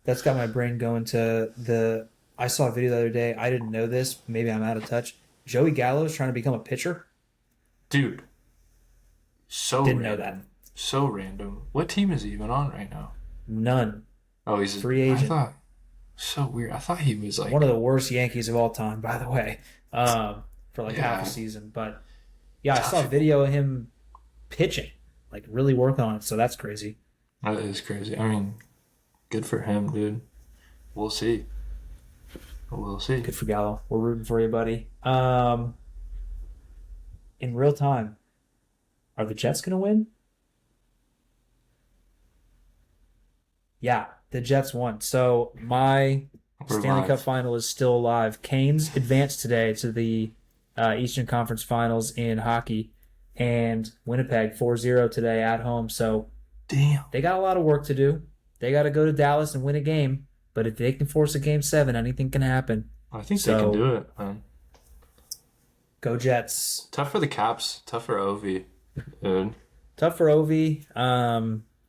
[SPEAKER 1] That's got my brain going to the. I saw a video the other day. I didn't know this. Maybe I'm out of touch. Joey Gallo's trying to become a pitcher.
[SPEAKER 2] Dude, so
[SPEAKER 1] Didn't know that.
[SPEAKER 2] random. So random. What team is he even on right now?
[SPEAKER 1] None.
[SPEAKER 2] Oh, he's.
[SPEAKER 1] Free
[SPEAKER 2] I
[SPEAKER 1] agent.
[SPEAKER 2] thought. So weird. I thought he was
[SPEAKER 1] One of
[SPEAKER 2] like.
[SPEAKER 1] the worst Yankees of all time, by the way. For like half a
[SPEAKER 2] Yeah.
[SPEAKER 1] season. But yeah, I saw a
[SPEAKER 2] Tough.
[SPEAKER 1] video of him pitching, like really working on it. So that's crazy.
[SPEAKER 2] That is crazy. I mean, good for him, dude. We'll see. We'll see.
[SPEAKER 1] Good for Gallo. We're rooting for you, buddy. In real time, are the Jets going to win? Yeah, the Jets won. So my
[SPEAKER 2] We're
[SPEAKER 1] Stanley Cup
[SPEAKER 2] live.
[SPEAKER 1] final is still alive. Canes advanced today to the Eastern Conference Finals in hockey, and Winnipeg 4-0 today at home. So
[SPEAKER 2] Damn.
[SPEAKER 1] they got a lot of work to do. They got to go to Dallas and win a game. But if they can force a game seven, anything can happen.
[SPEAKER 2] I think they can
[SPEAKER 1] So
[SPEAKER 2] do it, man.
[SPEAKER 1] go Jets.
[SPEAKER 2] Tough for the Caps. Tough for Ovi, dude.
[SPEAKER 1] Tough for Ovi.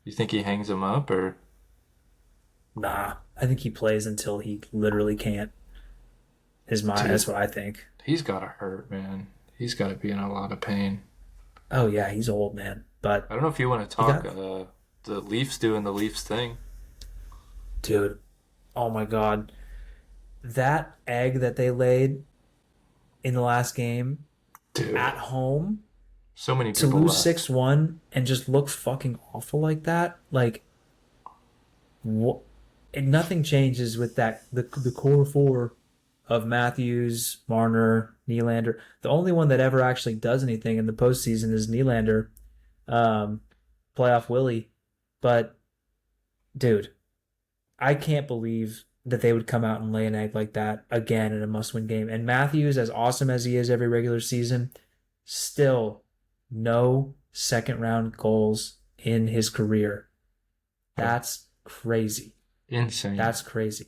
[SPEAKER 2] You think he hangs him up or?
[SPEAKER 1] Nah, I think he plays until he literally can't.
[SPEAKER 2] Dude,
[SPEAKER 1] That's what I think.
[SPEAKER 2] he's gotta hurt, man. He's gotta be in a lot of pain.
[SPEAKER 1] Oh yeah, he's old man, but
[SPEAKER 2] I don't know if you want to
[SPEAKER 1] he
[SPEAKER 2] talk.
[SPEAKER 1] got
[SPEAKER 2] The Leafs doing the Leafs thing,
[SPEAKER 1] dude. Oh my god, that egg that they laid in the last game
[SPEAKER 2] dude.
[SPEAKER 1] at home
[SPEAKER 2] So many
[SPEAKER 1] to
[SPEAKER 2] people
[SPEAKER 1] lose
[SPEAKER 2] left.
[SPEAKER 1] 6-1 and just look fucking awful like that. Like what? And nothing changes with that. The core four of Matthews, Marner, Nylander. The only one that ever actually does anything in the postseason is Nylander, um, playoff Willie. But dude, I can't believe that they would come out and lay an egg like that again in a must-win game. And Matthews, as awesome as he is every regular season, still no second round goals in his career.
[SPEAKER 2] Yeah,
[SPEAKER 1] That's crazy.
[SPEAKER 2] insane.
[SPEAKER 1] That's crazy.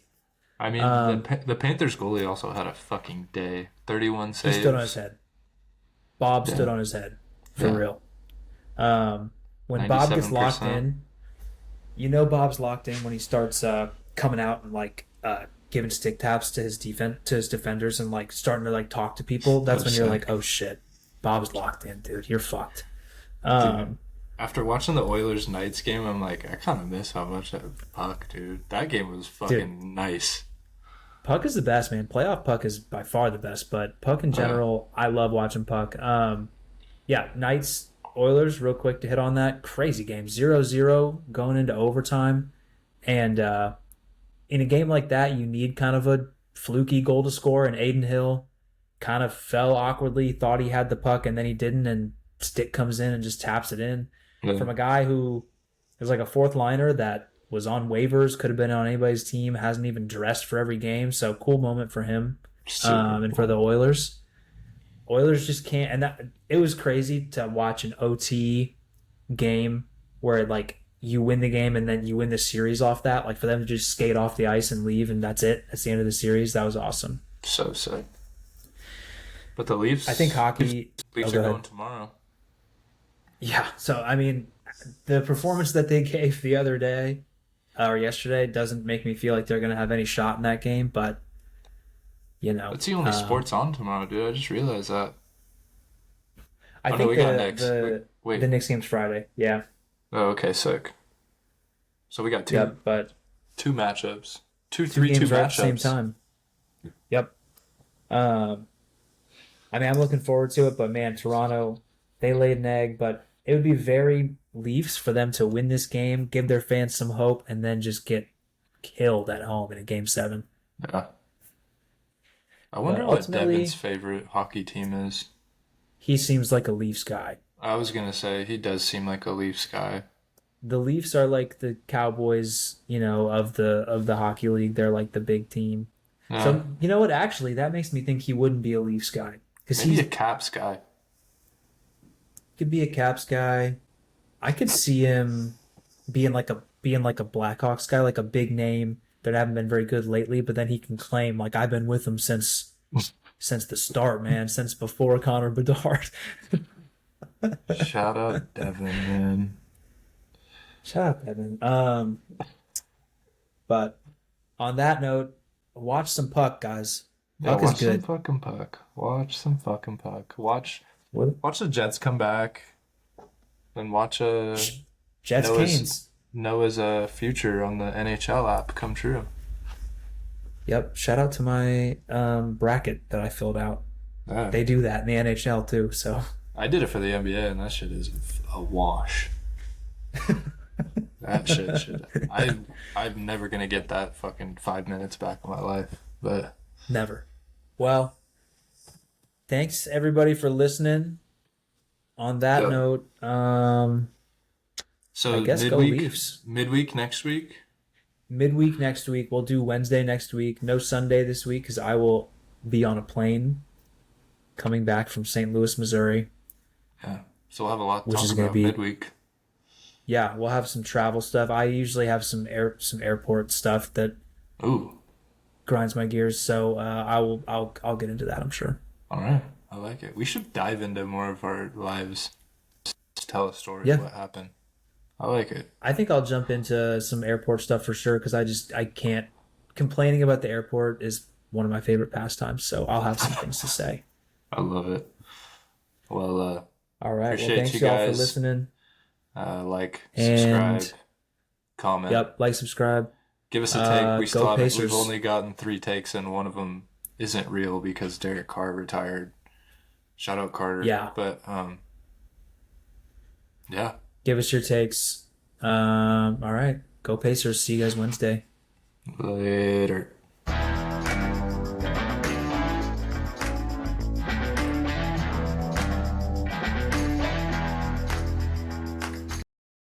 [SPEAKER 2] I mean,
[SPEAKER 1] Um,
[SPEAKER 2] the Panthers goalie also had a fucking day. 31
[SPEAKER 1] he stood on his
[SPEAKER 2] saves.
[SPEAKER 1] head. Bob
[SPEAKER 2] Yeah,
[SPEAKER 1] stood on his head for
[SPEAKER 2] yeah.
[SPEAKER 1] real. Um, when Bob gets locked
[SPEAKER 2] 97%.
[SPEAKER 1] in, you know Bob's locked in when he starts coming out and like giving stick taps to his defenders and like starting to like talk to people.
[SPEAKER 2] So
[SPEAKER 1] That's when you're like,
[SPEAKER 2] sick,
[SPEAKER 1] oh shit, Bob's locked in, dude. You're fucked.
[SPEAKER 2] dude.
[SPEAKER 1] Um,
[SPEAKER 2] After watching the Oilers Knights game, I'm like, I kind of miss how much I puck, dude. That game was
[SPEAKER 1] dude,
[SPEAKER 2] fucking nice.
[SPEAKER 1] Puck is the best, man. Playoff Puck is by far the best, but Puck in
[SPEAKER 2] Yeah,
[SPEAKER 1] general, I love watching Puck. Yeah, Knights, Oilers, real quick to hit on that. Crazy game. 0-0 going into overtime. And in a game like that, you need kind of a fluky goal to score. And Aiden Hill kind of fell awkwardly, thought he had the puck, and then he didn't. And Stick comes in and just taps it in.
[SPEAKER 2] yeah.
[SPEAKER 1] From a guy who is like a fourth liner that was on waivers, could have been on anybody's team, hasn't even dressed for every game. So cool moment for him
[SPEAKER 2] Super
[SPEAKER 1] and for
[SPEAKER 2] cool.
[SPEAKER 1] the Oilers. Oilers just can't, and that it was crazy to watch an OT game where like you win the game and then you win the series off that. Like for them to just skate off the ice and leave and that's it. That's the end of the series. That was awesome.
[SPEAKER 2] So sick. But the
[SPEAKER 1] I think
[SPEAKER 2] Leafs,
[SPEAKER 1] hockey. Oh,
[SPEAKER 2] Leafs are
[SPEAKER 1] go
[SPEAKER 2] going
[SPEAKER 1] ahead.
[SPEAKER 2] tomorrow.
[SPEAKER 1] Yeah. So I mean, the performance that they gave the other day or yesterday doesn't make me feel like they're going to have any shot in that game. But you know,
[SPEAKER 2] That's the only sports on tomorrow, dude. I just realized that.
[SPEAKER 1] I
[SPEAKER 2] Oh no,
[SPEAKER 1] think
[SPEAKER 2] we got next. Wait,
[SPEAKER 1] the
[SPEAKER 2] wait.
[SPEAKER 1] Knicks game's Friday. Yeah.
[SPEAKER 2] Oh, okay, sick. So we got
[SPEAKER 1] Yep. But
[SPEAKER 2] two matchups, two
[SPEAKER 1] two
[SPEAKER 2] three two
[SPEAKER 1] games right at the same
[SPEAKER 2] matchups.
[SPEAKER 1] time. Yep. Um, I mean, I'm looking forward to it, but man, Toronto, they laid an egg, but it would be very Leafs for them to win this game, give their fans some hope, and then just get killed at home in a game seven.
[SPEAKER 2] Yeah. I
[SPEAKER 1] But
[SPEAKER 2] wonder what Devin's
[SPEAKER 1] ultimately,
[SPEAKER 2] favorite hockey team is.
[SPEAKER 1] he seems like a Leafs guy.
[SPEAKER 2] I was gonna say he does seem like a Leafs guy.
[SPEAKER 1] the Leafs are like the Cowboys, of the hockey league. They're like the big team.
[SPEAKER 2] Yeah,
[SPEAKER 1] So you know what? Actually, that makes me think he wouldn't be a Leafs guy because
[SPEAKER 2] maybe a
[SPEAKER 1] he
[SPEAKER 2] Caps guy.
[SPEAKER 1] could be a Caps guy. I could see him being like a Blackhawks guy, like a big name that haven't been very good lately. But then he can claim like I've been with him since the start, man, since before Connor Bedard.
[SPEAKER 2] Shout out Devin, man.
[SPEAKER 1] Shut up, Evan. But on that note, watch some puck, guys.
[SPEAKER 2] Yeah,
[SPEAKER 1] Puck is
[SPEAKER 2] watch some
[SPEAKER 1] good.
[SPEAKER 2] fucking puck. Watch some fucking puck. Watch
[SPEAKER 1] What?
[SPEAKER 2] watch the Jets come back and watch
[SPEAKER 1] Jets
[SPEAKER 2] Noah's
[SPEAKER 1] Canes.
[SPEAKER 2] Noah's future on the NHL app come true.
[SPEAKER 1] Yep. Shout out to my bracket that I filled out.
[SPEAKER 2] Yeah.
[SPEAKER 1] They do that in the NHL too. So
[SPEAKER 2] I did it for the NBA and that shit is a wash. That shit should I'm never gonna get that fucking 5 minutes back in my life. But
[SPEAKER 1] never. Well, thanks everybody for listening. On that
[SPEAKER 2] yeah.
[SPEAKER 1] note, I
[SPEAKER 2] So
[SPEAKER 1] guess go Leafs.
[SPEAKER 2] midweek next week.
[SPEAKER 1] Midweek next week. We'll do Wednesday next week. No Sunday this week because I will be on a plane coming back from St. Louis, Missouri,
[SPEAKER 2] Yeah. So we'll have a lot to
[SPEAKER 1] which
[SPEAKER 2] talk
[SPEAKER 1] is going to
[SPEAKER 2] about
[SPEAKER 1] be,
[SPEAKER 2] midweek.
[SPEAKER 1] yeah, we'll have some travel stuff. I usually have some airport stuff that
[SPEAKER 2] Ooh.
[SPEAKER 1] grinds my gears, so I'll get into that, I'm sure.
[SPEAKER 2] All right. I like it. We should dive into more of our lives. Just tell a story of
[SPEAKER 1] Yeah,
[SPEAKER 2] what happened. I like it.
[SPEAKER 1] I think I'll jump into some airport stuff for sure because I can't. Complaining about the airport is one of my favorite pastimes, so I'll have some things to say.
[SPEAKER 2] I love it. Well,
[SPEAKER 1] All right, well,
[SPEAKER 2] appreciate you
[SPEAKER 1] thanks y'all for
[SPEAKER 2] guys.
[SPEAKER 1] listening,
[SPEAKER 2] Like, subscribe,
[SPEAKER 1] and
[SPEAKER 2] comment.
[SPEAKER 1] yep, like, subscribe,
[SPEAKER 2] Give us a take. We still
[SPEAKER 1] go
[SPEAKER 2] haven't. We've
[SPEAKER 1] Pacers.
[SPEAKER 2] only gotten 3 takes, and one of them isn't real because Derek Carr retired. Shout out Carter.
[SPEAKER 1] Yeah,
[SPEAKER 2] But yeah.
[SPEAKER 1] give us your takes. All right, go Pacers. See you guys Wednesday.
[SPEAKER 2] Later.